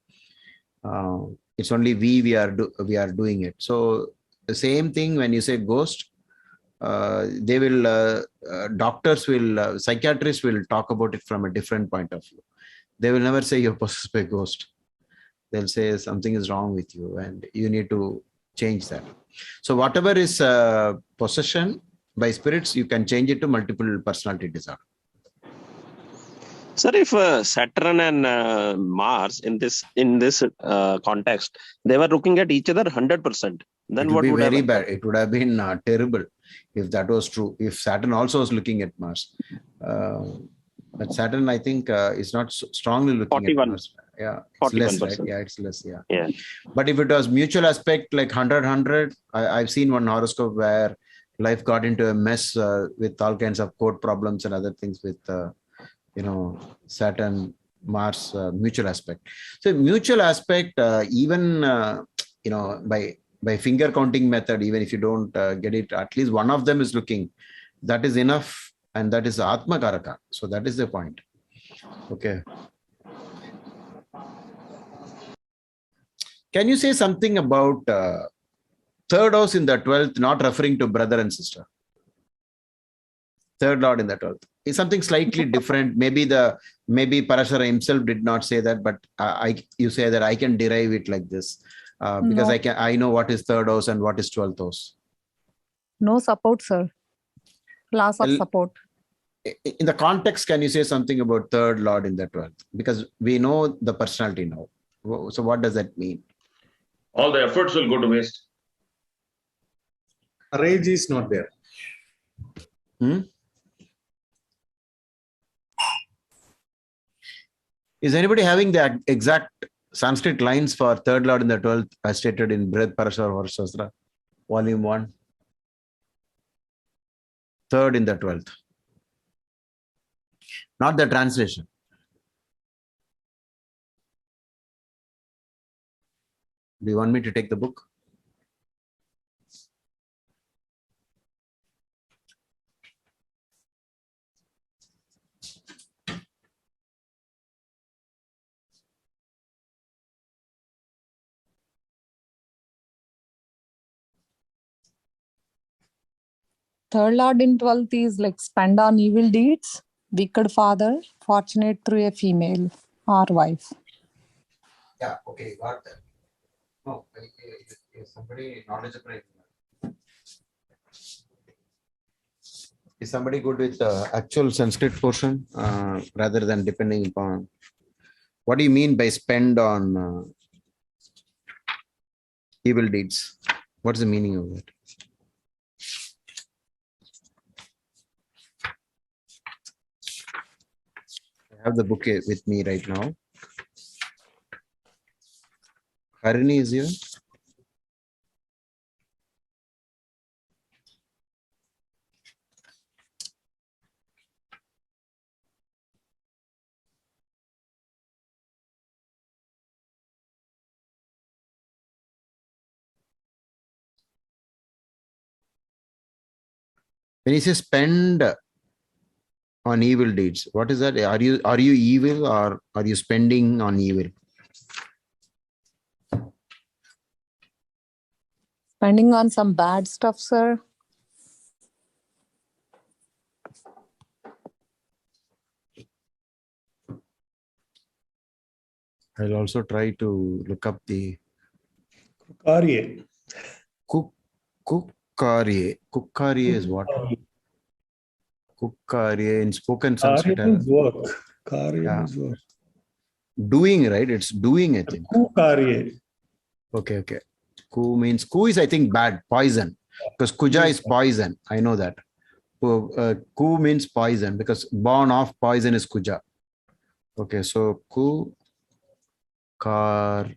[SPEAKER 3] It's only we are doing it. So the same thing when you say ghost, they will doctors will psychiatrists will talk about it from a different point of view. They will never say you're possessed by ghost. They'll say something is wrong with you and you need to change that. So whatever is possession by spirits, you can change it to multiple personality disorder.
[SPEAKER 6] Sir, if Saturn and Mars in this context, they were looking at each other 100%. Then
[SPEAKER 3] It would
[SPEAKER 6] what
[SPEAKER 3] be
[SPEAKER 6] would have
[SPEAKER 3] very
[SPEAKER 6] happened?
[SPEAKER 3] bad. It would have been terrible if that was true. If Saturn also was looking at Mars. But Saturn, I think, is not strongly looking at
[SPEAKER 6] 41.
[SPEAKER 3] Mars. Yeah, it's less, right?
[SPEAKER 6] 41%.
[SPEAKER 3] Yeah, it's less. Yeah.
[SPEAKER 6] Yeah.
[SPEAKER 3] But if it was mutual aspect like 100, I've seen one horoscope where life got into a mess with all kinds of code problems and other things with, Saturn, Mars, mutual aspect. So mutual aspect, even, by finger counting method, even if you don't get it, at least one of them is looking. That is enough. And that is Atma Karaka. So that is the point. Okay. Can you say something about third house in the 12th, not referring to brother and sister? Third lord in the 12th is something slightly different. Maybe Parashara himself did not say that, but you say that I can derive it like this because
[SPEAKER 2] No.
[SPEAKER 3] I know what is third house and what is 12th house.
[SPEAKER 2] No support, sir. Loss of
[SPEAKER 3] Well,
[SPEAKER 2] support.
[SPEAKER 3] in the context, can you say something about third lord in the 12th? Because we know the personality now. So what does that mean?
[SPEAKER 5] All the efforts will go to waste.
[SPEAKER 9] Courage is not there.
[SPEAKER 3] Is anybody having the exact Sanskrit lines for third lord in the 12th as stated in Brihad Parashara Horoscope, volume 1? Third in the 12th. Not the translation. Do you want me to take the book?
[SPEAKER 2] Third lord in 12th is like spend on evil deeds, wicked father, fortunate through a female or wife.
[SPEAKER 3] Yeah, okay, got that. No, somebody knowledgeable. Is somebody good with the actual Sanskrit portion rather than depending upon? What do you mean by spend on evil deeds? What's the meaning of it? I have the book with me right now. Harini is here. When you say spend on evil deeds, what is that? Are you evil or are you spending on evil?
[SPEAKER 2] Spending on some bad stuff, sir.
[SPEAKER 3] I'll also try to look up the
[SPEAKER 7] Karye.
[SPEAKER 3] Kukkarye. Kukkarye is what? Kukkarye in spoken Sanskrit.
[SPEAKER 7] Karye means work. Karye
[SPEAKER 3] Yeah.
[SPEAKER 7] means work.
[SPEAKER 3] Doing, right? It's doing, I think.
[SPEAKER 7] Karye.
[SPEAKER 3] Okay. Ku means, ku is, I think, bad, poison. Because kuja is poison. I know that. Ku means poison because born of poison is kuja. Okay, so Kukkarya.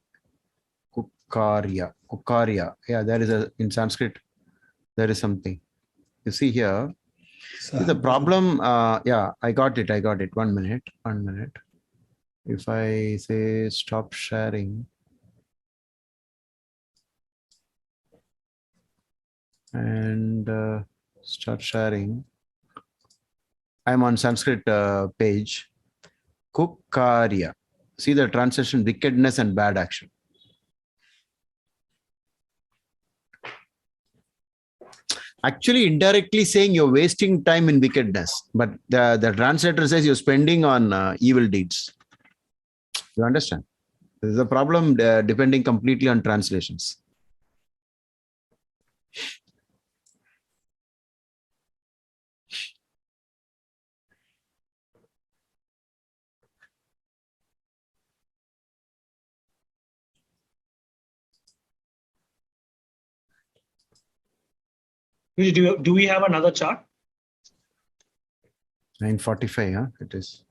[SPEAKER 3] Yeah, there is in Sanskrit, there is something. You see here, the problem, yeah, I got it. 1 minute. If I say stop sharing and start sharing, I'm on Sanskrit page. Kukkarya. See the translation, wickedness and bad action. Actually, indirectly saying you're wasting time in wickedness, but the translator says you're spending on evil deeds. You understand? This is a problem depending completely on translations.
[SPEAKER 1] Do we have another chart?
[SPEAKER 3] 9:45, huh? It is.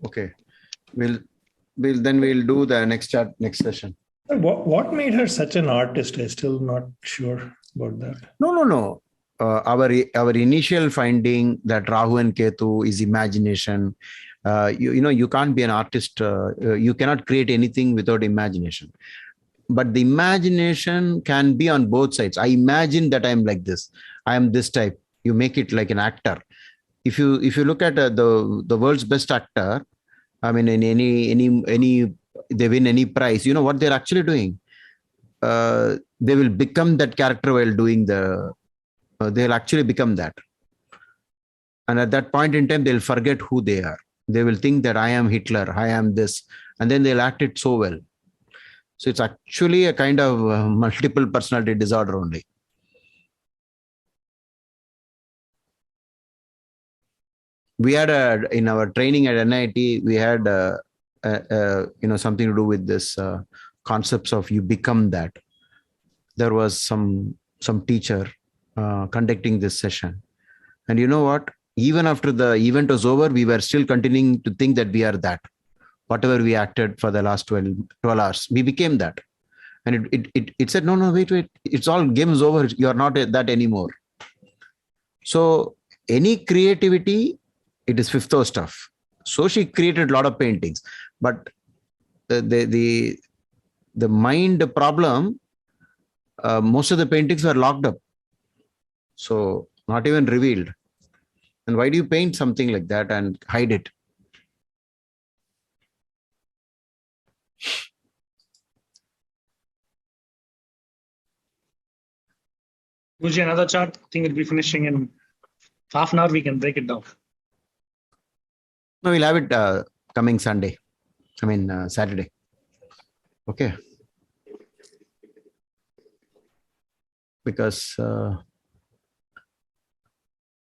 [SPEAKER 3] Okay. We'll do the next chart next session.
[SPEAKER 7] What made her such an artist? I'm still not sure about that.
[SPEAKER 3] No. Our initial finding that Rahu and Ketu is imagination. You can't be an artist. You cannot create anything without imagination. But the imagination can be on both sides. I imagine that I'm like this. I am this type. You make it like an actor. If you look at the world's best actor, I mean, in any they win any prize. You know what they're actually doing? They will become that character while doing they'll actually become that. And at that point in time, they'll forget who they are. They will think that I am Hitler, I am this, and then they'll act it so well. So it's actually a kind of multiple personality disorder only. We had in our training at NIT, we had something to do with this concepts of you become that. There was some teacher conducting this session, and you know what? Even after the event was over, we were still continuing to think that we are that. Whatever we acted for the last 12 hours, we became that. And it said, no, wait, it's all games over. You are not that anymore. So any creativity, it is fifth house stuff. So she created a lot of paintings, but the mind problem, most of the paintings were locked up. So not even revealed. And why do you paint something like that and hide it?
[SPEAKER 1] Guruji, another chart. I think it'll be finishing in half an hour. We can break it down.
[SPEAKER 3] No, we'll have it coming Sunday. Saturday. Okay. Because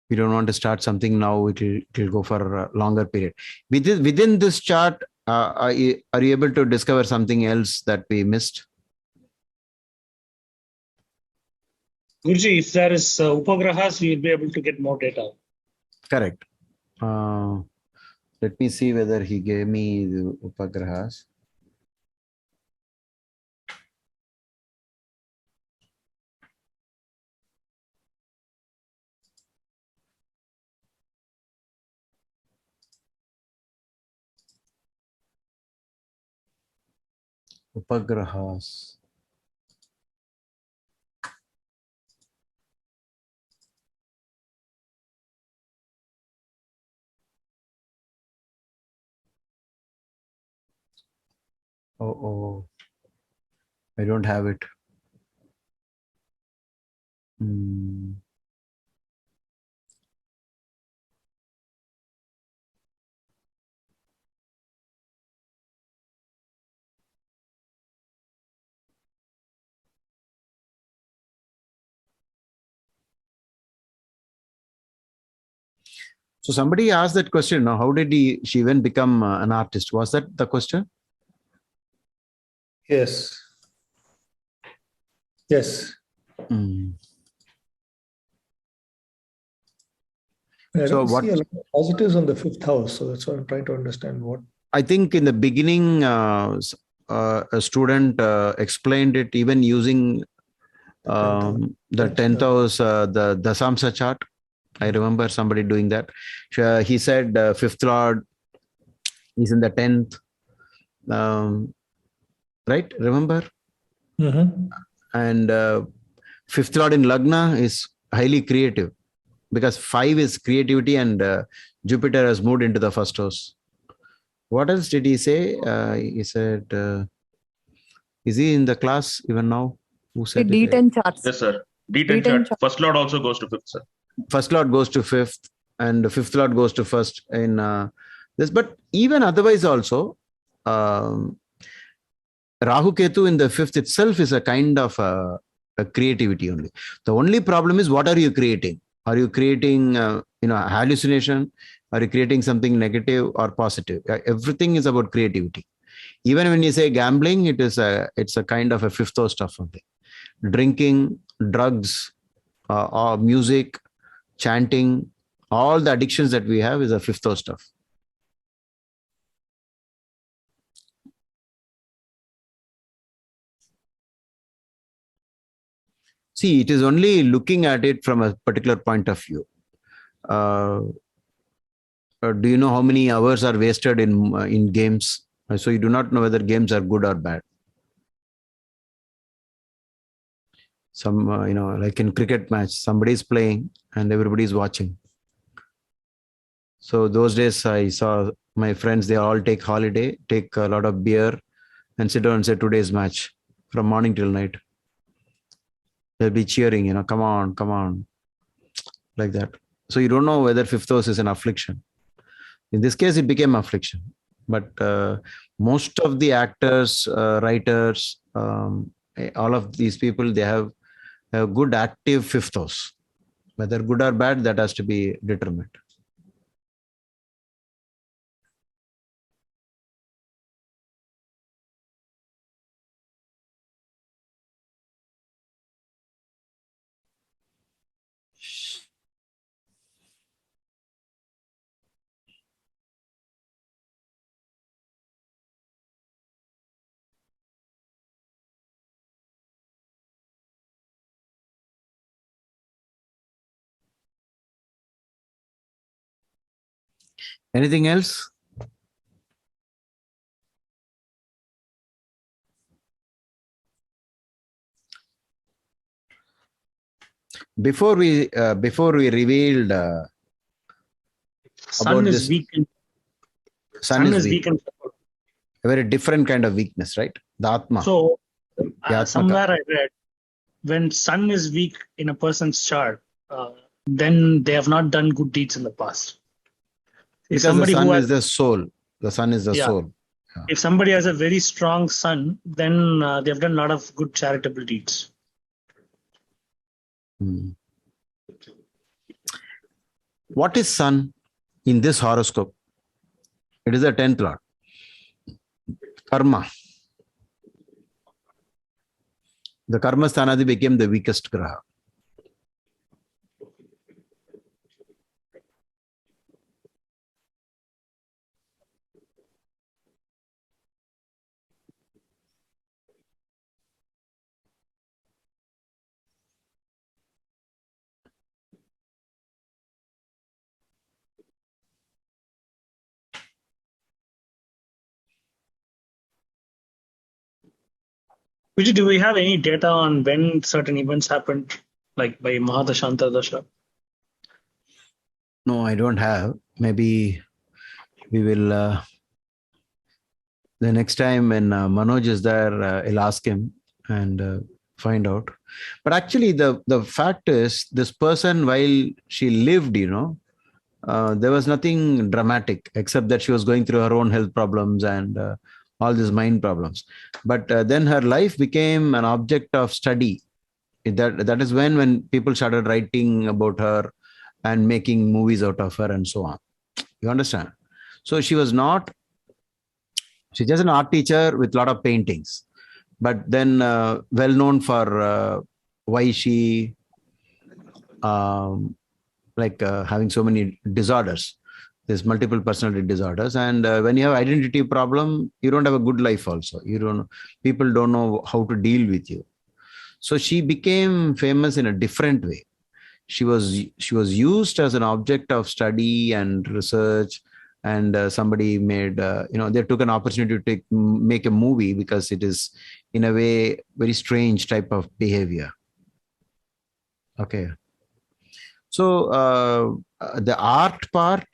[SPEAKER 3] we don't want to start something now. It'll go for a longer period. Within this chart, are you able to discover something else that we missed?
[SPEAKER 1] Guruji, if there is upagrahas, we will be able to get more data.
[SPEAKER 3] Correct. Let me see whether he gave me the upagrahas. Upagrahas. Oh, I don't have it. So somebody asked that question. Now, how did she even become an artist? Was that the question?
[SPEAKER 7] Yes. I don't see a lot of positives on the fifth house. So that's what I'm trying to understand. What
[SPEAKER 3] I think in the beginning, a student explained it even using the 10th house, the Dasamsa chart. I remember somebody doing that. He said fifth lord is in the 10th. Right? Remember?
[SPEAKER 7] Mm-hmm.
[SPEAKER 3] And fifth lord in Lagna is highly creative because 5 is creativity and Jupiter has moved into the first house. What else did he say? He said, is he in the class even now? Who said
[SPEAKER 2] D10 charts.
[SPEAKER 5] Yes, sir. D10 chart. First lord also goes to fifth, sir.
[SPEAKER 3] First lord goes to fifth and the fifth lord goes to first in this. But even otherwise also, Rahu Ketu in the fifth itself is a kind of a creativity only. The only problem is what are you creating? Are you creating hallucination? Are you creating something negative or positive? Everything is about creativity. Even when you say gambling, it's a kind of a fifth house stuff only. Drinking, drugs, or music, chanting, all the addictions that we have is a fifth house stuff. See, it is only looking at it from a particular point of view. Do you know how many hours are wasted in games? So you do not know whether games are good or bad. Some, like in cricket match, somebody is playing and everybody is watching. So those days I saw my friends, they all take holiday, take a lot of beer and sit down and say today's match from morning till night. They'll be cheering, come on, like that. So you don't know whether fifth house is an affliction. In this case, it became affliction. But most of the actors, writers, all of these people, they have a good active fifth house. Whether good or bad, that has to be determined. Anything else? Before we revealed
[SPEAKER 1] Sun
[SPEAKER 3] about
[SPEAKER 1] is
[SPEAKER 3] this,
[SPEAKER 1] weak.
[SPEAKER 3] sun is
[SPEAKER 1] weak.
[SPEAKER 3] weak. A very different kind of weakness, right? The Atma.
[SPEAKER 1] So
[SPEAKER 3] Atma
[SPEAKER 1] somewhere I read, when sun is weak in a person's chart, then they have not done good deeds in the past. If
[SPEAKER 3] because the sun
[SPEAKER 1] who
[SPEAKER 3] is the soul. The sun is the soul.
[SPEAKER 1] Yeah. If somebody has a very strong sun, then they have done a lot of good charitable deeds.
[SPEAKER 3] What is sun in this horoscope? It is the 10th lord. Karma. The karma sthanadi became the weakest graha.
[SPEAKER 1] Vijay, do we have any data on when certain events happened, like by Mahadashanta Dasha?
[SPEAKER 3] No, I don't have. Maybe we will, the next time when Manoj is there, I'll ask him and find out. But actually, the fact is, this person, while she lived, there was nothing dramatic except that she was going through her own health problems and all these mind problems. But then her life became an object of study. That is when people started writing about her and making movies out of her and so on. You understand? So she's just an art teacher with a lot of paintings, but then well known for why she having so many disorders. There's multiple personality disorders, and when you have identity problem, you don't have a good life. Also, people don't know how to deal with you. So she became famous in a different way. She was used as an object of study and research, and somebody made they took an opportunity to make a movie because it is in a way very strange type of behavior. Okay. So the art part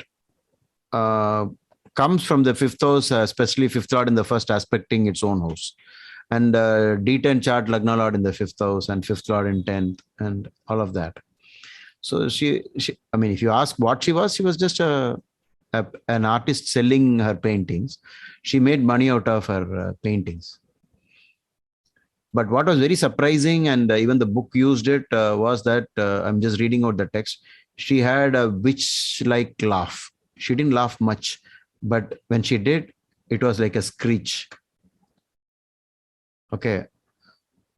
[SPEAKER 3] comes from the fifth house, especially fifth lord in the first aspecting its own house, and D10 chart Lagna lord in the fifth house and fifth lord in 10th and all of that. So she I mean, if you ask what she was just an artist selling her paintings. She made money out of her paintings. But what was very surprising, and even the book used it, was that I'm just reading out the text. She had a witch-like laugh. She didn't laugh much, but when she did, it was like a screech. Okay.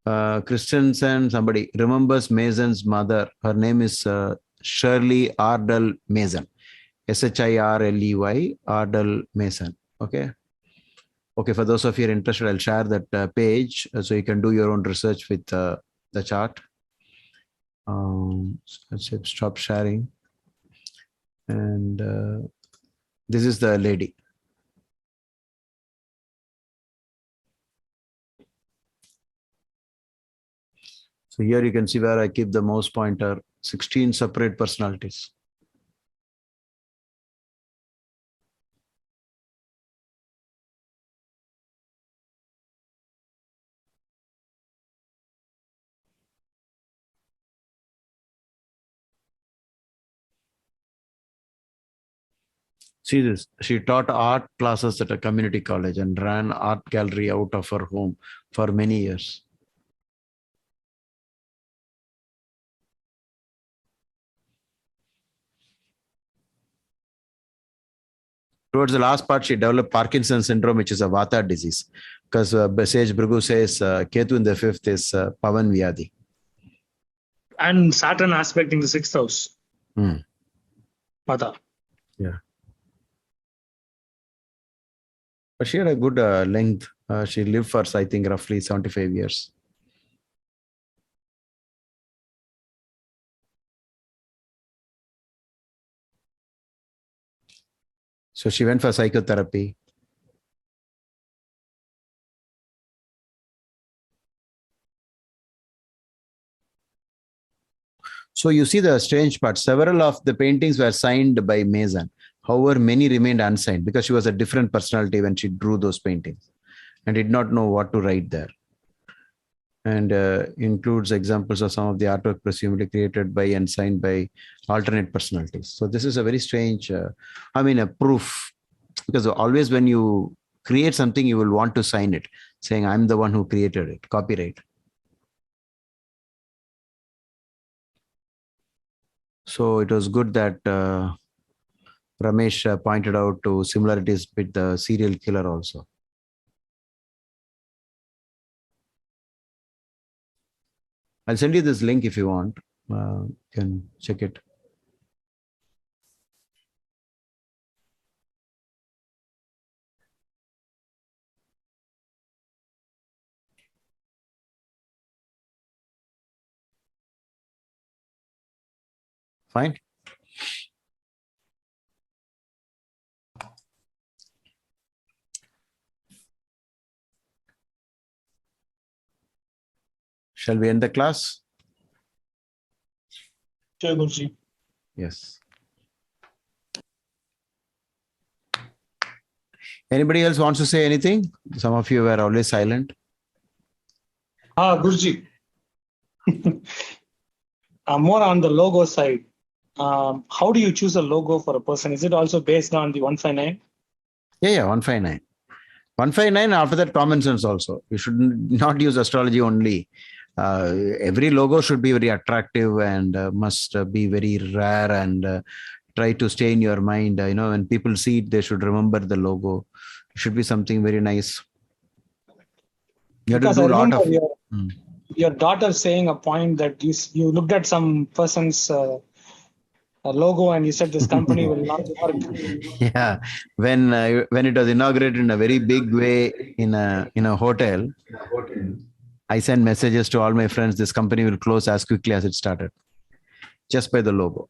[SPEAKER 3] Christensen, somebody remembers Mason's mother. Her name is Shirley Ardell Mason. Shirley Ardell Mason. Okay. Okay. For those of you interested, I'll share that page so you can do your own research with the chart. Let's stop sharing. And this is the lady. So here you can see where I keep the mouse pointer, 16 separate personalities. See this, she taught art classes at a community college and ran art gallery out of her home for many years. Towards the last part, she developed Parkinson's syndrome, which is a Vata disease. Because Sage Bhrigu says Ketu in the 5th is Pavan Vyadi.
[SPEAKER 1] And Saturn aspect in the 6th house. Vata.
[SPEAKER 3] Yeah. But she had a good length. She lived for, I think, roughly 75 years. So she went for psychotherapy. So you see the strange part. Several of the paintings were signed by Mason. However, many remained unsigned because she was a different personality when she drew those paintings and did not know what to write there. And includes examples of some of the artwork presumably created by and signed by alternate personalities. So this is a very strange, a proof. Because always when you create something, you will want to sign it, saying, I'm the one who created it, copyright. So it was good that Ramesh pointed out to similarities with the serial killer also. I'll send you this link if you want. You can check it. Fine. Shall we end the class?
[SPEAKER 1] Sure, Guruji.
[SPEAKER 3] Yes. Anybody else wants to say anything? Some of you were always silent.
[SPEAKER 1] Guruji. More on the logo side. How do you choose a logo for a person? Is it also based on the 159?
[SPEAKER 3] Yeah, 159. 159, after that, common sense also. You should not use astrology only. Every logo should be very attractive and must be very rare and try to stay in your mind. When people see it, they should remember the logo. It should be something very nice. You have
[SPEAKER 1] Because
[SPEAKER 3] to do
[SPEAKER 1] I
[SPEAKER 3] a lot
[SPEAKER 1] remember
[SPEAKER 3] of...
[SPEAKER 1] your daughter saying a point that you looked at some person's logo and you said this company will not work.
[SPEAKER 3] Yeah, when it was inaugurated in a very big way in a hotel, I sent messages to all my friends. This company will close as quickly as it started, just by the logo.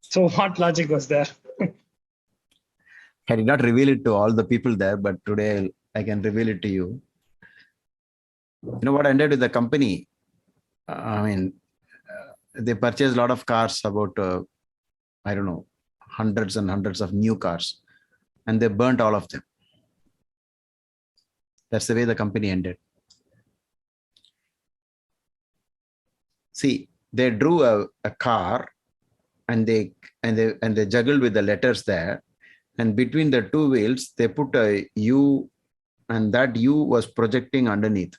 [SPEAKER 3] So
[SPEAKER 1] what logic was there?
[SPEAKER 3] I did not reveal it to all the people there, but today I can reveal it to you. You know what ended with the company? They purchased a lot of cars, about, hundreds and hundreds of new cars, and they burnt all of them. That's the way the company ended. See, they drew a car and they juggled with the letters there. And between the two wheels, they put a U, and that U was projecting underneath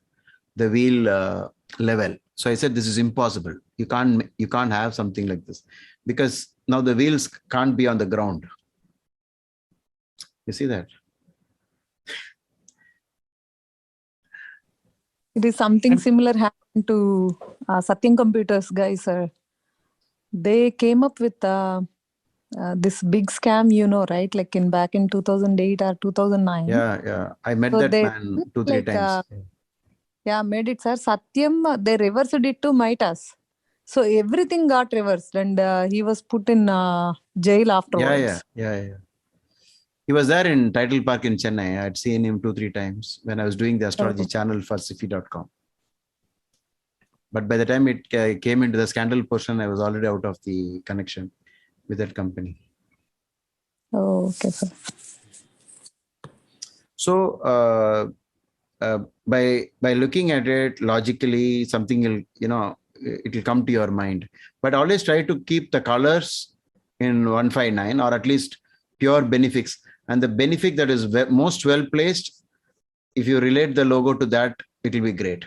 [SPEAKER 3] the wheel level. So I said, this is impossible. You can't have something like this, because now the wheels can't be on the ground. You see that?
[SPEAKER 2] It is something similar happened to Satyam Computers guys, sir. They came up with this big scam, right? Like back in 2008 or 2009.
[SPEAKER 3] Yeah. I met
[SPEAKER 2] So
[SPEAKER 3] that
[SPEAKER 2] they
[SPEAKER 3] man 2-3 times.
[SPEAKER 2] made it, sir. Satyam, they reversed it to Mitas. So everything got reversed, and he was put in jail afterwards.
[SPEAKER 3] Yeah. He was there in Title Park in Chennai. I'd seen him 2-3 times when I was doing the astrology channel for Sifi.com. But by the time it came into the scandal portion, I was already out of the connection with that company.
[SPEAKER 2] Oh, okay, sir.
[SPEAKER 3] So by looking at it logically, something will, it will come to your mind. But always try to keep the colors in 159 or at least pure benefics. And the benefic that is most well placed, if you relate the logo to that, it will be great.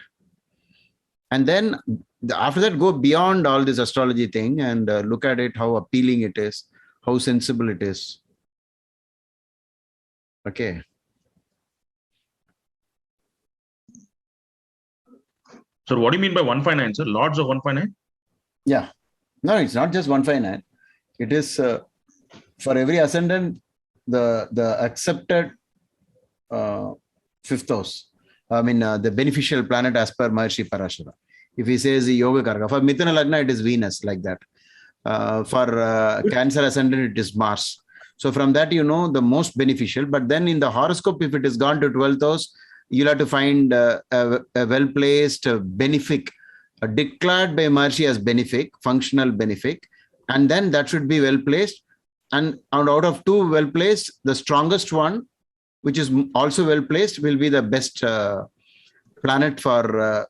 [SPEAKER 3] And then after that, go beyond all this astrology thing and look at it, how appealing it is, how sensible it is. Okay.
[SPEAKER 5] So what do you mean by 159, sir? Lords of 159?
[SPEAKER 3] Yeah. No, it's not just 159. It is for every ascendant, the accepted fifth house. I mean, the beneficial planet as per Maharishi Parashara. If he says the Yoga Karaka, for Mithuna Lagna, it is Venus, like that. For Cancer ascendant, it is Mars. So from that, the most beneficial. But then in the horoscope, if it is gone to 12th house, you'll have to find a well-placed benefic, declared by Maharishi as benefic, functional benefic. And then that should be well-placed. And out of two well-placed, the strongest one, which is also well-placed, will be the best planet for,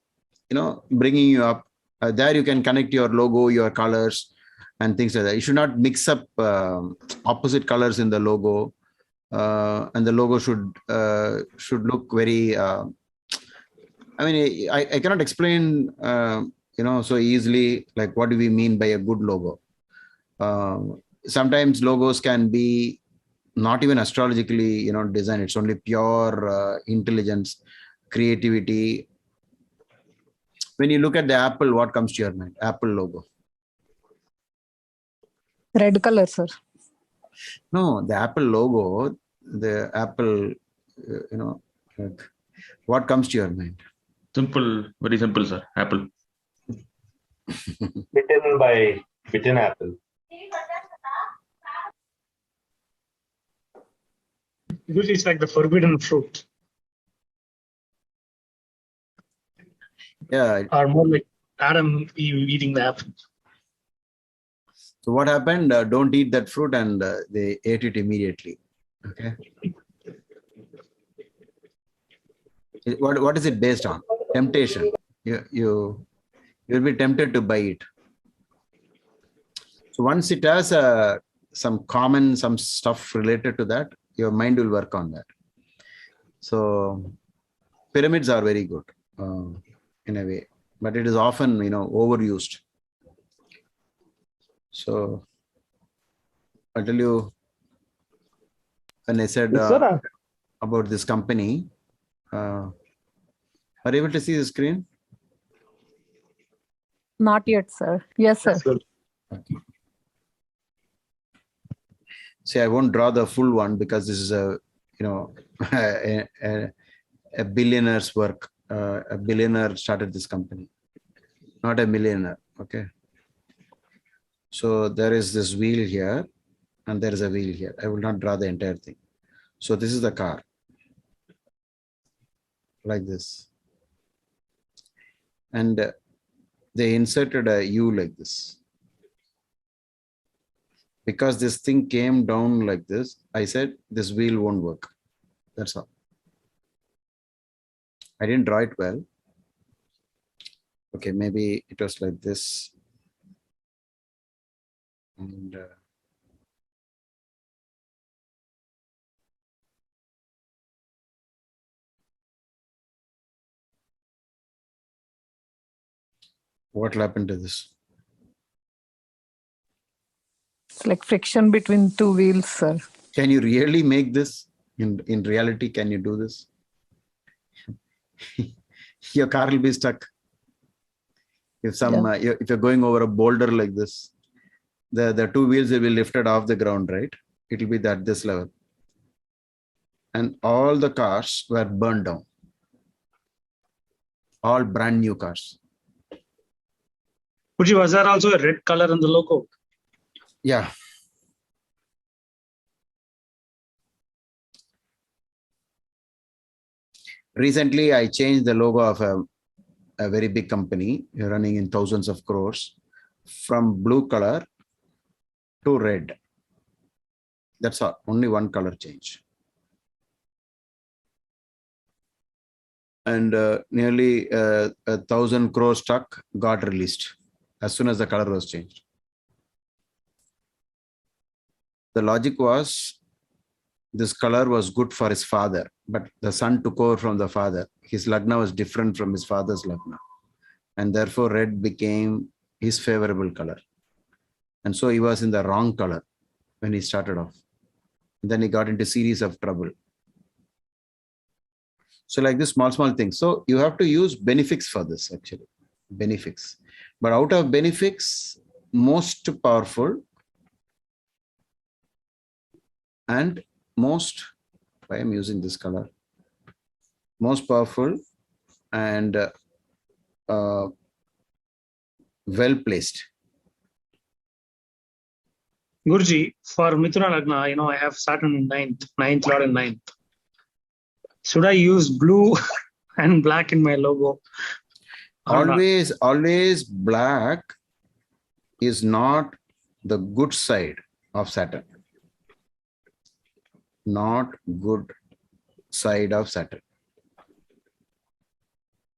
[SPEAKER 3] bringing you up. There you can connect your logo, your colors, and things like that. You should not mix up opposite colors in the logo. And the logo should look very, I cannot explain, so easily, like what do we mean by a good logo? Sometimes logos can be not even astrologically, designed. It's only pure intelligence, creativity. When you look at the Apple, what comes to your mind? Apple logo.
[SPEAKER 2] Red color, sir.
[SPEAKER 3] No, the Apple logo, the Apple, what comes to your mind?
[SPEAKER 5] Simple, very simple, sir. Apple.
[SPEAKER 9] Bitten apple.
[SPEAKER 1] Usually it's like the forbidden fruit.
[SPEAKER 3] Yeah.
[SPEAKER 1] Or more like Adam Eve eating the apple.
[SPEAKER 3] So what happened? Don't eat that fruit, and they ate it immediately. Okay. What is it based on? Temptation. You'll be tempted to buy it. So once it has some stuff related to that, your mind will work on that. So pyramids are very good in a way, but it is often overused. So I'll tell you, when I said about this company, are you able to see the screen?
[SPEAKER 2] Not yet, sir. Yes, sir.
[SPEAKER 3] Okay. See, I won't draw the full one because this is a billionaire's work. A billionaire started this company, not a millionaire. Okay. So there is this wheel here, and there is a wheel here. I will not draw the entire thing. So this is the car, like this, and they inserted a U like this. Because this thing came down like this, I said this wheel won't work. That's all. I didn't draw it well. Okay, maybe it was like this. And what will happen to this?
[SPEAKER 2] It's like friction between two wheels, sir.
[SPEAKER 3] Can you really make this? In reality, can you do this? your car will be stuck. If if you're going over a boulder like this, the two wheels will be lifted off the ground, right? It will be at this level. And all the cars were burned down. All brand new cars.
[SPEAKER 1] Guruji, was there also a red color in the logo?
[SPEAKER 3] Yeah. Recently, I changed the logo of a very big company running in thousands of crores from blue color to red. That's all. Only one color change. And nearly 1,000 crore stock got released as soon as the color was changed. The logic was this color was good for his father, but the son took over from the father. His lagna was different from his father's lagna. And therefore, red became his favorable color. And so he was in the wrong color when he started off. Then he got into a series of trouble. So like this small things. So you have to use benefics for this actually. Benefics. But out of benefics, most powerful and most, why I'm using this color, most powerful and well placed.
[SPEAKER 1] Guruji, for Mithuna Lagna, I have Saturn in ninth Lord in ninth. Should I use blue and black in my logo?
[SPEAKER 3] Always black is not the good side of Saturn. Not good side of Saturn.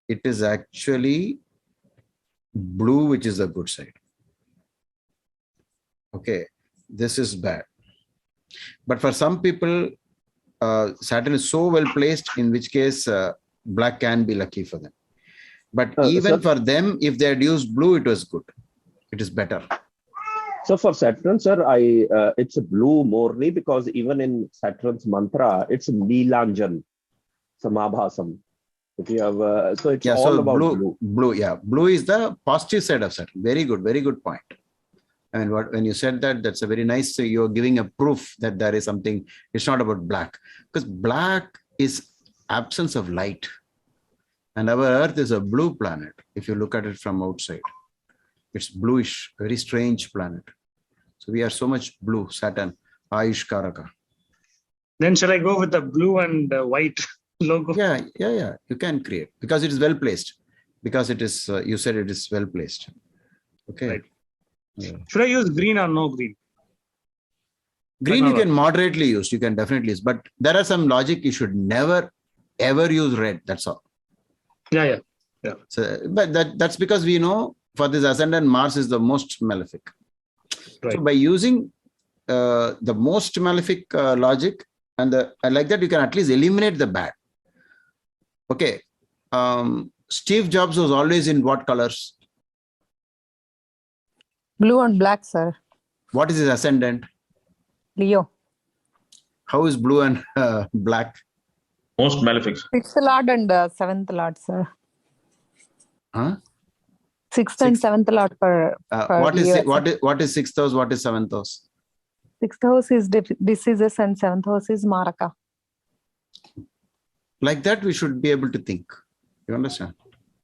[SPEAKER 3] It is actually blue, which is the good side. Okay, this is bad. But for some people, Saturn is so well placed, in which case black can be lucky for them. But even for them, if they had used blue, it was good. It is better.
[SPEAKER 6] So for Saturn, sir, it's blue morely because even in Saturn's mantra, it's Neelanjan, Samabhasam. If you have, so it's all about blue.
[SPEAKER 3] Blue is the positive side of Saturn. Very good point. And when you said that, that's a very nice. So you're giving a proof that there is something. It's not about black, because black is absence of light, and our Earth is a blue planet. If you look at it from outside, it's bluish, very strange planet. So we are so much blue. Saturn, Ayush Karaka.
[SPEAKER 1] Then shall I go with the blue and white logo?
[SPEAKER 3] Yeah. You can create because it is well placed. Because it is, you said it is well placed. Okay.
[SPEAKER 1] Right. Yeah. Should I use green or no green?
[SPEAKER 3] Green you can moderately use. You can definitely use. But there are some logic. You should never, ever use red. That's all.
[SPEAKER 1] Yeah.
[SPEAKER 3] So, but that's because we know for this ascendant, Mars is the most malefic. Right. So by using the most malefic logic, and like that, you can at least eliminate the bad. Okay. Steve Jobs was always in what colors?
[SPEAKER 2] Blue and black, sir.
[SPEAKER 3] What is his ascendant?
[SPEAKER 2] Leo.
[SPEAKER 3] How is blue and black?
[SPEAKER 5] Most malefic.
[SPEAKER 2] 6th Lord and 7th Lord, sir.
[SPEAKER 3] Huh?
[SPEAKER 2] 6th and 7th Lord for
[SPEAKER 3] what is 6th house? What is 7th house?
[SPEAKER 2] 6th house is diseases and 7th house is Maraka.
[SPEAKER 3] Like that, we should be able to think. You understand?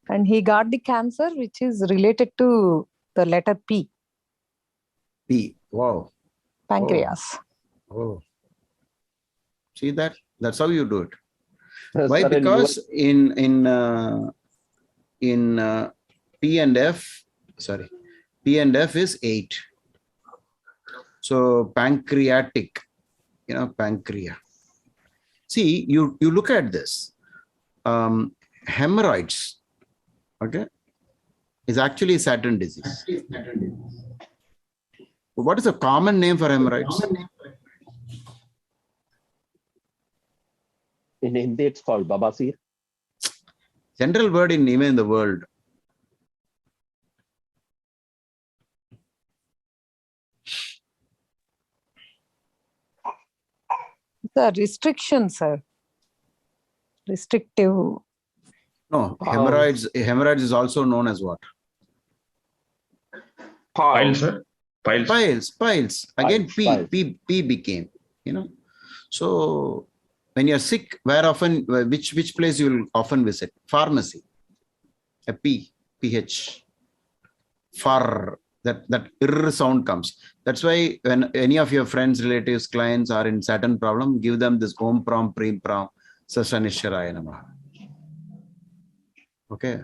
[SPEAKER 2] And he got the cancer, which is related to the letter P.
[SPEAKER 3] P. Wow.
[SPEAKER 2] Pancreas.
[SPEAKER 3] Oh. See that? That's how you do it. Why? Because in P and F, P and F is 8. So pancreatic, pancreas. See, you look at this. Hemorrhoids, okay, is actually Saturn disease. What is a common name for hemorrhoids?
[SPEAKER 6] In Hindi, it's called Babasir.
[SPEAKER 3] General word even in the world.
[SPEAKER 2] The restriction, sir. Restrictive.
[SPEAKER 3] No, No, hemorrhoids. Hemorrhoids is also known as what?
[SPEAKER 5] Piles, sir.
[SPEAKER 3] Piles. Again,
[SPEAKER 6] Piles.
[SPEAKER 3] P became, So when you're sick, which place you will often visit? Pharmacy. A PH. Far. That ir sound comes. That's why when any of your friends, relatives, clients are in certain problem, give them this Om Pram Preem Pram Sasanishwaraya Namaha. Okay.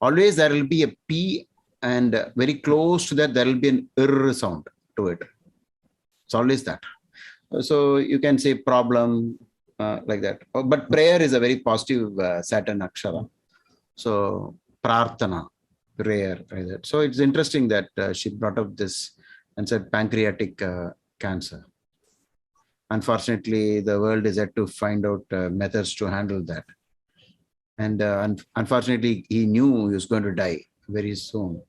[SPEAKER 3] Always there will be a P, and very close to that there will be an ir sound to it. It's always that. So you can say problem like that. But prayer is a very positive Saturn akshara. So prarthana, prayer. Right? So it's interesting that she brought up this and said pancreatic cancer. Unfortunately, the world is yet to find out methods to handle that. And unfortunately, he knew he was going to die very soon.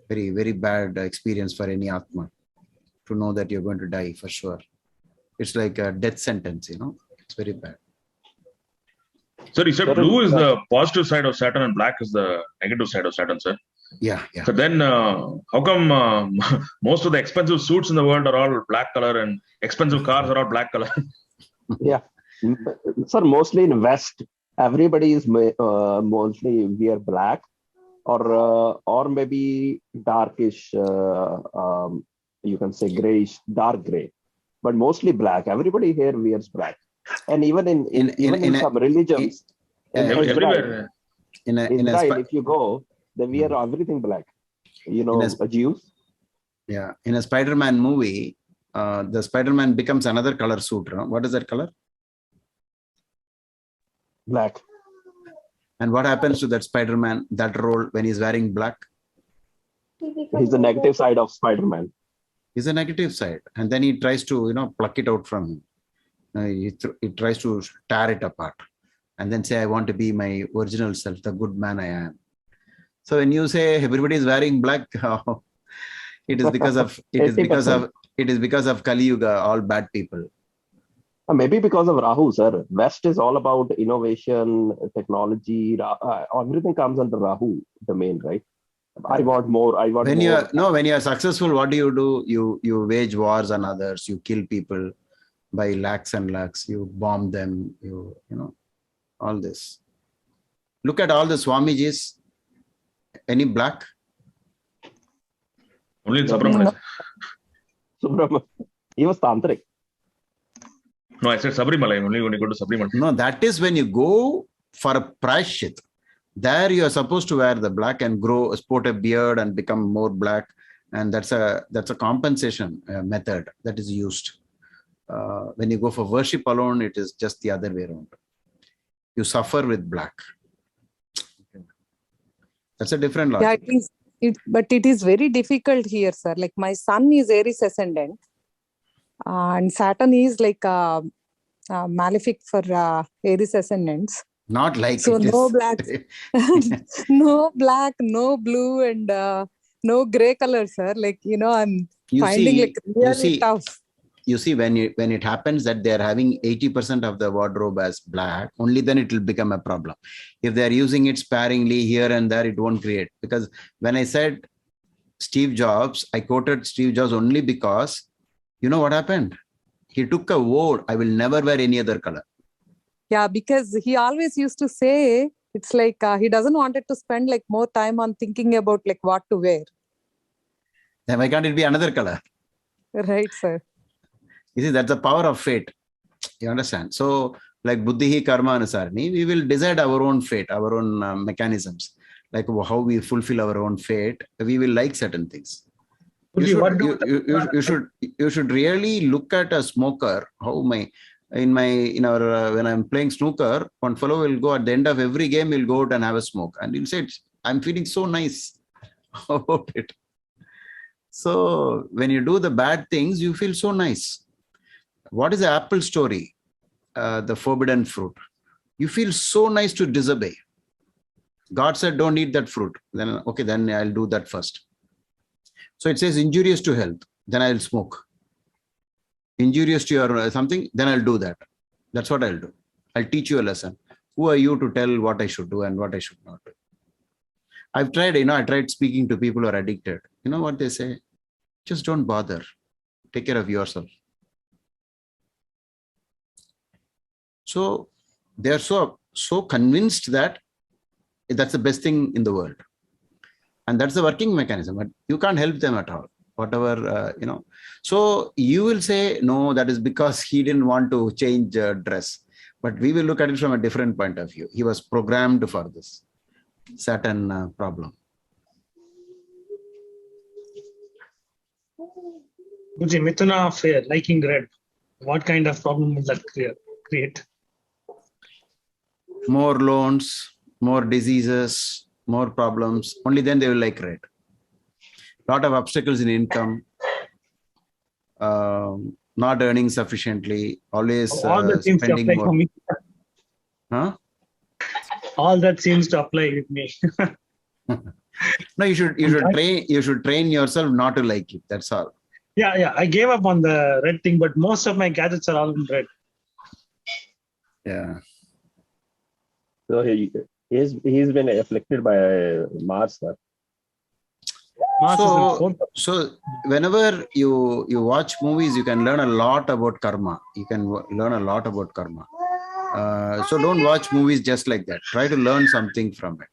[SPEAKER 3] Very, very bad experience for any Atma to know that you're going to die for sure. It's like a death sentence, It's very bad.
[SPEAKER 5] Sir, you said blue is the positive side of Saturn and black is the negative side of Saturn, sir.
[SPEAKER 3] Yeah.
[SPEAKER 5] So then how come most of the expensive suits in the world are all black color and expensive cars are all black color?
[SPEAKER 6] Yeah. Sir, mostly in West, everybody is mostly wear black or maybe darkish, you can say grayish, dark gray, but mostly black. Everybody here wears black. And even in some religions,
[SPEAKER 5] everywhere.
[SPEAKER 6] In Israel, if you go, they wear everything black. Jews.
[SPEAKER 3] Yeah, in a Spider-Man movie, the Spider-Man becomes another color suit. What is that color?
[SPEAKER 6] Black.
[SPEAKER 3] And what happens to that Spider-Man, that role, when he's wearing black?
[SPEAKER 6] He's the negative side of Spider-Man.
[SPEAKER 3] He's a negative side. And then he tries to, pluck it out from him. He tries to tear it apart and then say, I want to be my original self, the good man I am. So when you say everybody is wearing black, it is because of Kali Yuga, all bad people.
[SPEAKER 6] Maybe because of Rahu, sir. West is all about innovation, technology. Everything comes under Rahu domain, right? I want more. When
[SPEAKER 3] you're successful, what do? You wage wars on others. You kill people by lakhs and lakhs. You bomb them. All this. Look at all the Swamijis. Any black?
[SPEAKER 5] Only in Subramanian.
[SPEAKER 6] Subramanian. He was tantric.
[SPEAKER 5] No, I said Sabrimala. Only when you go to Sabrimala.
[SPEAKER 3] No, that is when you go for a prashit. There you are supposed to wear the black and sport a beard and become more black. And that's a compensation method that is used. When you go for worship alone, it is just the other way around. You suffer with black. That's a different logic.
[SPEAKER 2] Yeah, but it is very difficult here, sir. Like my son is Aries ascendant. And Saturn is like malefic for Aries ascendants.
[SPEAKER 3] Not like
[SPEAKER 2] so
[SPEAKER 3] it
[SPEAKER 2] no
[SPEAKER 3] is.
[SPEAKER 2] black, no black, no blue, and no gray color, sir. Like I'm finding really tough.
[SPEAKER 3] You see, when it happens that they are having 80% of the wardrobe as black, only then it will become a problem. If they are using it sparingly here and there, it won't create. Because when I said Steve Jobs, I quoted Steve Jobs only because you know what happened? He took a vow, I will never wear any other color.
[SPEAKER 2] Yeah, because he always used to say, it's like he doesn't want it to spend like more time on thinking about like what to wear.
[SPEAKER 3] Then why can't it be another color?
[SPEAKER 2] Right, sir.
[SPEAKER 3] You see, that's the power of fate. You understand? So, like Buddhihi Karma Anusarni, we will decide our own fate, our own mechanisms. Like how we fulfill our own fate, we will like certain things. You should really look at a smoker. When I'm playing snooker, one fellow will go at the end of every game, he'll go out and have a smoke. And he'll say, I'm feeling so nice about it. So when you do the bad things, you feel so nice. What is the apple story? The forbidden fruit. You feel so nice to disobey. God said, don't eat that fruit. Then I'll do that first. So it says injurious to health. Then I'll smoke. Injurious to your something. Then I'll do that. That's what I'll do. I'll teach you a lesson. Who are you to tell what I should do and what I should not do? I've tried, I tried speaking to people who are addicted. You know what they say? Just don't bother. Take care of yourself. So they're so convinced that that's the best thing in the world. And that's the working mechanism, but you can't help them at all. Whatever, So you will say, no, that is because he didn't want to change dress. But we will look at it from a different point of view. He was programmed for this certain problem.
[SPEAKER 1] Guruji, Mithuna affair, liking red. What kind of problem will that create?
[SPEAKER 3] More loans, more diseases, more problems. Only then they will like red. Lot of obstacles in income, not earning sufficiently, always
[SPEAKER 1] all that seems to
[SPEAKER 3] spending
[SPEAKER 1] apply
[SPEAKER 3] more.
[SPEAKER 1] for me.
[SPEAKER 3] Huh?
[SPEAKER 1] All that seems to apply with me.
[SPEAKER 3] No, you should train yourself not to like it. That's all.
[SPEAKER 1] Yeah. I gave up on the red thing, but most of my gadgets are all in red.
[SPEAKER 3] Yeah.
[SPEAKER 6] So he's been afflicted by Mars, sir.
[SPEAKER 3] So whenever you watch movies, you can learn a lot about karma. You can learn a lot about karma. So don't watch movies just like that. Try to learn something from it.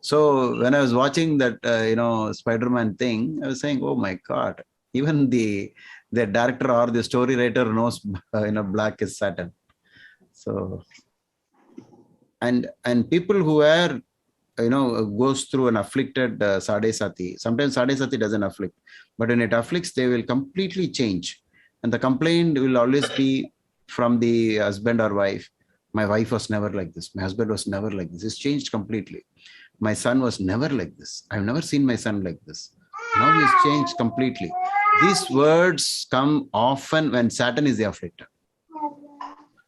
[SPEAKER 3] So when I was watching that, Spider-Man thing, I was saying, oh my God, even the director or the story writer knows, black is Saturn. So, and people who are, goes through an afflicted Sadesati. Sometimes Sadesati doesn't afflict, but when it afflicts, they will completely change. And the complaint will always be from the husband or wife. My wife was never like this. My husband was never like this. It's changed completely. My son was never like this. I've never seen my son like this. Now he's changed completely. These words come often when Saturn is the afflictor.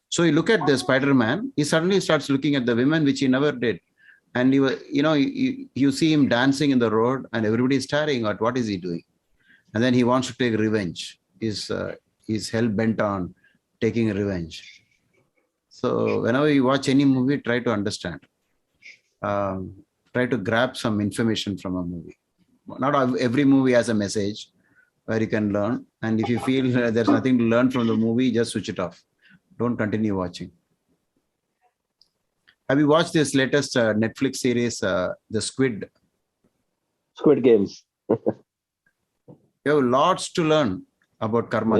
[SPEAKER 3] So you look at the Spider-Man, he suddenly starts looking at the women, which he never did. And you see him dancing in the road and everybody is staring at what is he doing. And then he wants to take revenge. He's hell-bent on taking revenge. So whenever you watch any movie, try to understand. Try to grab some information from a movie. Not every movie has a message where you can learn. And if you feel there's nothing to learn from the movie, just switch it off. Don't continue watching. Have you watched this latest Netflix series, The Squid
[SPEAKER 6] Games?
[SPEAKER 3] You have lots to learn about karma.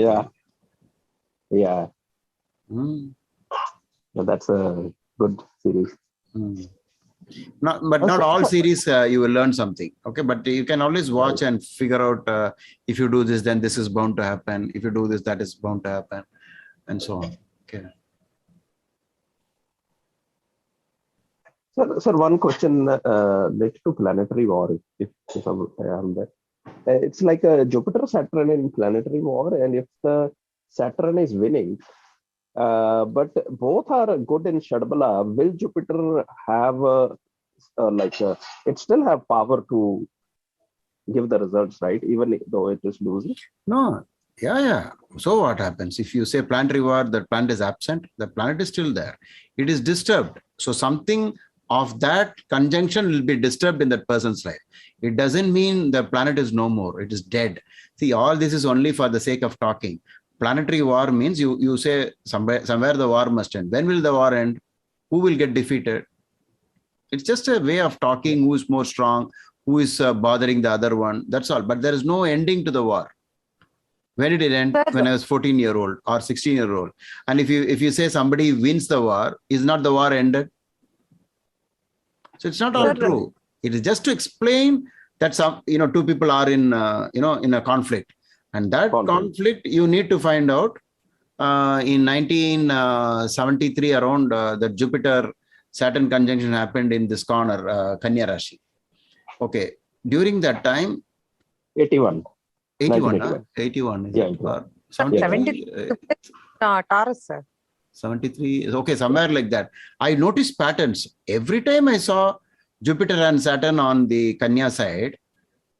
[SPEAKER 6] Yeah.
[SPEAKER 3] Mm.
[SPEAKER 6] No, that's a good series.
[SPEAKER 3] Mm. Not all series you will learn something. Okay, but you can always watch and figure out if you do this, then this is bound to happen. If you do this, that is bound to happen, and so on. Okay.
[SPEAKER 6] Sir, one question related to planetary war, if I am there. It's like a Jupiter-Saturn in planetary war, and if the Saturn is winning, but both are good in Shadbala, will Jupiter have it still have power to give the results, right? Even though it is losing?
[SPEAKER 3] No. Yeah. So what happens? If you say planetary war, the planet is absent, the planet is still there. It is disturbed. So something of that conjunction will be disturbed in that person's life. It doesn't mean the planet is no more. It is dead. See, all this is only for the sake of talking. Planetary war means you say somewhere the war must end. When will the war end? Who will get defeated? It's just a way of talking who is more strong, who is bothering the other one. That's all. But there is no ending to the war. When did it end? When I was 14-year-old or 16-year-old. And if you say somebody wins the war, is not the war ended? So it's not all true. It is just to explain that two people are in a conflict, and that conflict you need to find out. In 1973, around the Jupiter-Saturn conjunction happened in this corner, Kanya Rashi. Okay, during that time,
[SPEAKER 6] 81.
[SPEAKER 3] 81. 81.
[SPEAKER 6] Yeah.
[SPEAKER 3] 73.
[SPEAKER 2] Taurus, sir.
[SPEAKER 3] 73. Okay, somewhere like that. I noticed patterns. Every time I saw Jupiter and Saturn on the Kanya side,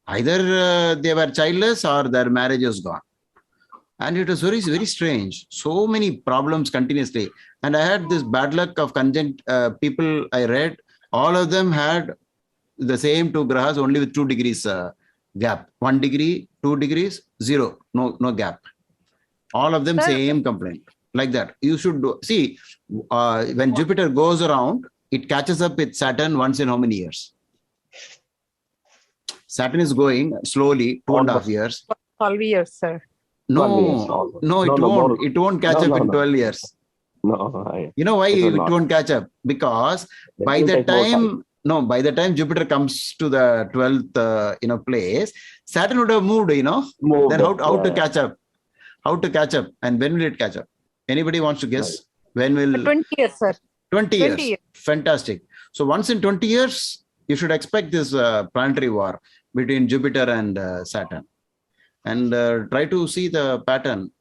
[SPEAKER 3] either they were childless or their marriage was gone. And it was very, very strange. So many problems continuously. And I had this bad luck of conjunct people I read, all of them had the same two grahas only with 2 degrees gap. 1 degree, 2 degrees, 0, no gap. All of them same complaint. Like that. You should do. See, when Jupiter goes around, it catches up with Saturn once in how many years? Saturn is going slowly, 2.5 years.
[SPEAKER 2] 12 years, sir.
[SPEAKER 3] No, it won't catch up in 12 years. You know why it won't catch up? Because by the time Jupiter comes to the 12th place, Saturn would have moved, then how to catch up? How to catch up? And when will it catch up? Anybody wants to guess? When will
[SPEAKER 2] 20 years, sir.
[SPEAKER 3] 20 years. Fantastic. So once in 20 years, you should expect this planetary war between Jupiter and Saturn. And try to see the pattern.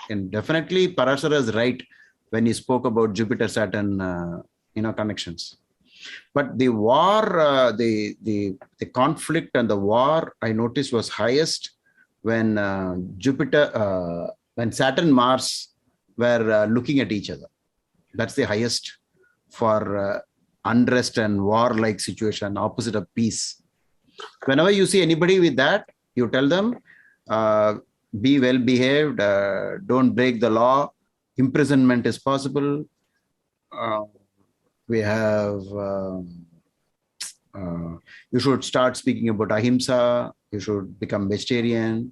[SPEAKER 3] And definitely Parashara is right when he spoke about Jupiter-Saturn connections. But the war, the conflict and the war, I noticed was highest when when Saturn, Mars were looking at each other. That's the highest for unrest and war-like situation, opposite of peace. Whenever you see anybody with that, you tell them, be well behaved, don't break the law, imprisonment is possible. We have, you should start speaking about ahimsa, you should become vegetarian,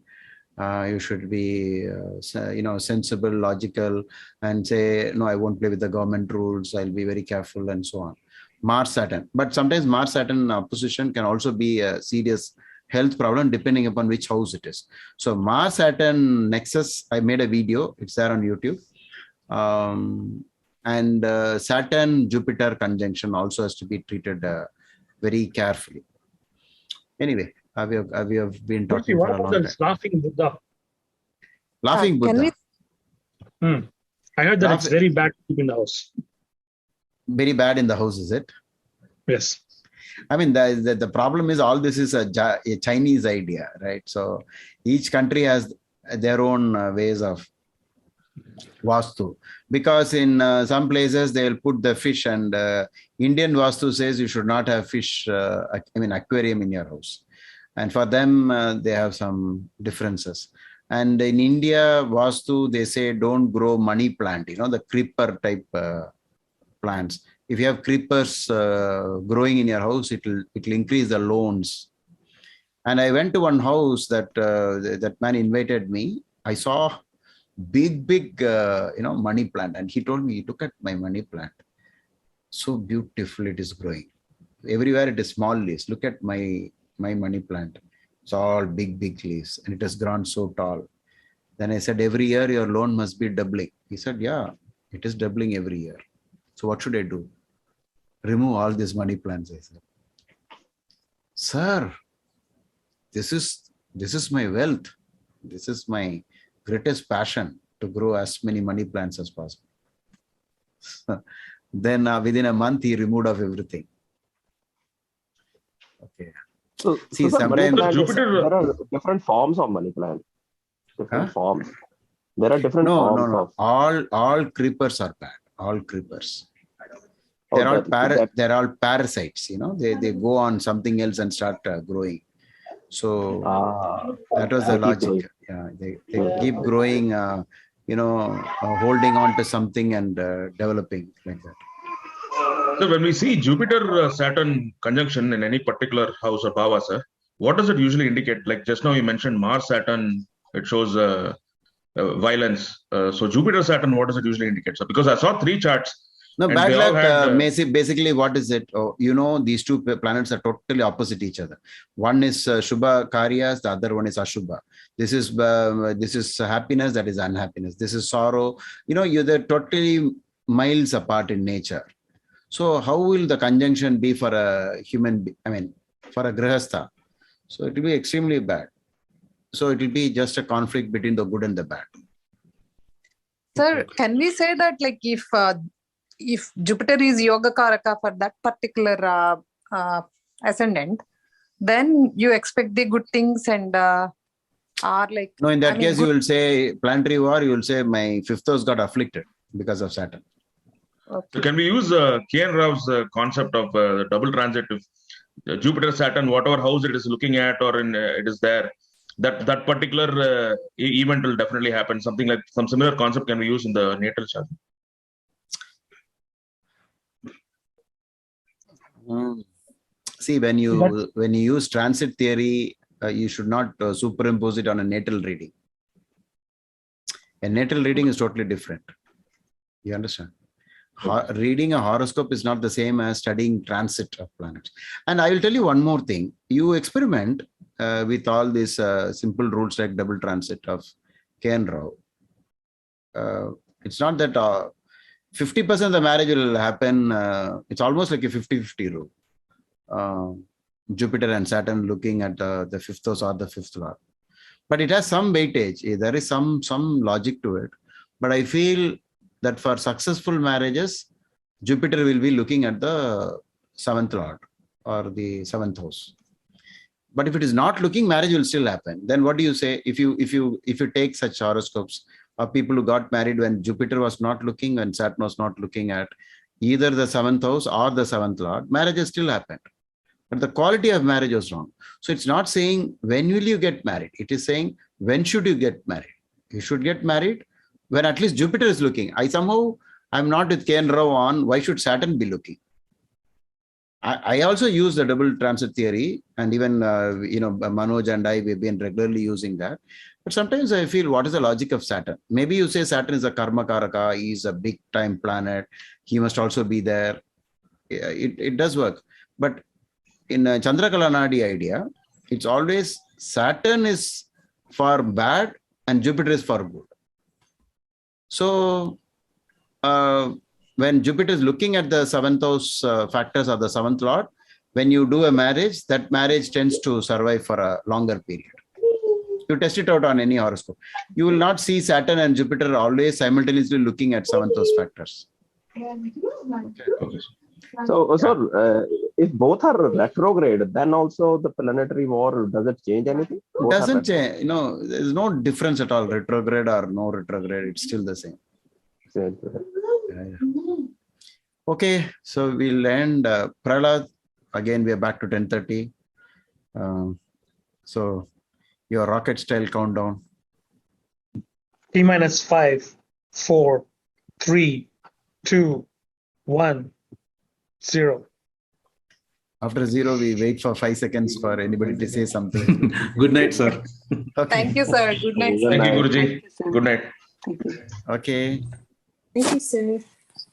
[SPEAKER 3] you should be, sensible, logical, and say, no, I won't play with the government rules, I'll be very careful, and so on. Mars, Saturn. But sometimes Mars, Saturn opposition can also be a serious health problem depending upon which house it is. So Mars, Saturn nexus, I made a video, it's there on YouTube. And Saturn, Jupiter conjunction also has to be treated very carefully. Anyway, we have been talking for a long time.
[SPEAKER 1] Laughing Buddha.
[SPEAKER 3] Laughing Buddha.
[SPEAKER 1] I heard that it's very bad to keep in the house.
[SPEAKER 3] Very bad in the house, is it?
[SPEAKER 1] Yes.
[SPEAKER 3] I mean, the problem is all this is a Chinese idea, right? So each country has their own ways of Vastu. Because in some places they'll put the fish, and Indian Vastu says you should not have fish, aquarium in your house. And for them, they have some differences. And in India, Vastu, they say don't grow money plant, the creeper type plants. If you have creepers growing in your house, it'll increase the loans. And I went to one house that that man invited me. I saw big money plant, and he told me, look at my money plant, so beautiful it is growing. Everywhere it is small leaves. Look at my money plant, it's all big leaves, and it has grown so tall. Then I said, every year your loan must be doubling. He said, yeah, it is doubling every year. So what should I do? Remove all these money plants. I said, sir, this is my wealth, this is my greatest passion, to grow as many money plants as possible. Then within a month, he removed off everything. Okay.
[SPEAKER 6] So
[SPEAKER 3] sometimes
[SPEAKER 6] there are different forms of money plant. Different forms. There are different forms.
[SPEAKER 3] No. All creepers are bad. All creepers. They're all parasites. They go on something else and start growing. So that was the logic. Yeah, they keep growing, holding on to something and developing like that.
[SPEAKER 5] So when we see Jupiter-Saturn conjunction in any particular house or bhava, sir, what does it usually indicate? Like just now you mentioned Mars-Saturn, it shows violence. So Jupiter-Saturn, what does it usually indicate, sir? Because I saw 3 charts.
[SPEAKER 3] No, bad luck, basically what is it? These two planets are totally opposite each other. One is Shubha Karyas, the other one is Ashubha. This is happiness, that is unhappiness. This is sorrow. They're totally miles apart in nature. So how will the conjunction be for a human, for a grihastha? So it will be extremely bad. So it will be just a conflict between the good and the bad.
[SPEAKER 2] Sir, can we say that if Jupiter is Yoga Karaka for that particular ascendant, then you expect the good things and Or like,
[SPEAKER 3] No, in that
[SPEAKER 2] I mean,
[SPEAKER 3] case, you will say planetary war, you will say my fifth house got afflicted because of Saturn.
[SPEAKER 5] So can we use K.N. Rao's concept of the double transit? If Jupiter, Saturn, whatever house it is looking at, or it is there, that particular event will definitely happen. Something like some similar concept can be used in the natal chart.
[SPEAKER 3] See, when you use transit theory, you should not superimpose it on a natal reading. A natal reading is totally different. You understand? Reading a horoscope is not the same as studying transit of planets. And I will tell you one more thing. You experiment with all these simple rules like double transit of K.N. Rao. It's not that 50% of the marriage will happen. It's almost like a 50-50 rule. Jupiter and Saturn looking at the fifth house or the fifth lord. But it has some weightage. There is some logic to it. But I feel that for successful marriages, Jupiter will be looking at the seventh lord or the seventh house. But if it is not looking, marriage will still happen. Then what do you say if you take such horoscopes of people who got married when Jupiter was not looking and Saturn was not looking at either the seventh house or the seventh lord, marriages still happened. But the quality of marriage was wrong. So it's not saying when will you get married. It is saying when should you get married. You should get married when at least Jupiter is looking. I'm not with K.N. Rao on why should Saturn be looking. I also use the double transit theory, and even Manoj and I, we've been regularly using that. But sometimes I feel, what is the logic of Saturn? Maybe you say Saturn is a karma karaka, he's a big time planet, he must also be there. It does work. But in a Chandrakala Nadi idea, it's always Saturn is for bad and Jupiter is for good. So when Jupiter is looking at the seventh house factors of the seventh lord, when you do a marriage, that marriage tends to survive for a longer period. You test it out on any horoscope. You will not see Saturn and Jupiter always simultaneously looking at seventh house factors.
[SPEAKER 5] Okay.
[SPEAKER 6] So, if both are retrograde, then also the planetary war, does it change anything?
[SPEAKER 3] It doesn't change. There's no difference at all. Retrograde or no retrograde, it's still the same. Yeah. Okay, so we'll end. Prahlad, again, we are back to 10:30. So your rocket style countdown.
[SPEAKER 1] T-5, 4, 3, 2, 1, 0.
[SPEAKER 3] After 0, we wait for 5 seconds for anybody to say something.
[SPEAKER 8] Good night, sir.
[SPEAKER 3] Okay.
[SPEAKER 2] Thank you, sir. Good night, sir.
[SPEAKER 5] Thank you, Guruji. Good night.
[SPEAKER 3] Okay.
[SPEAKER 4] Thank you, sir.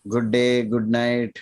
[SPEAKER 3] Good day. Good night.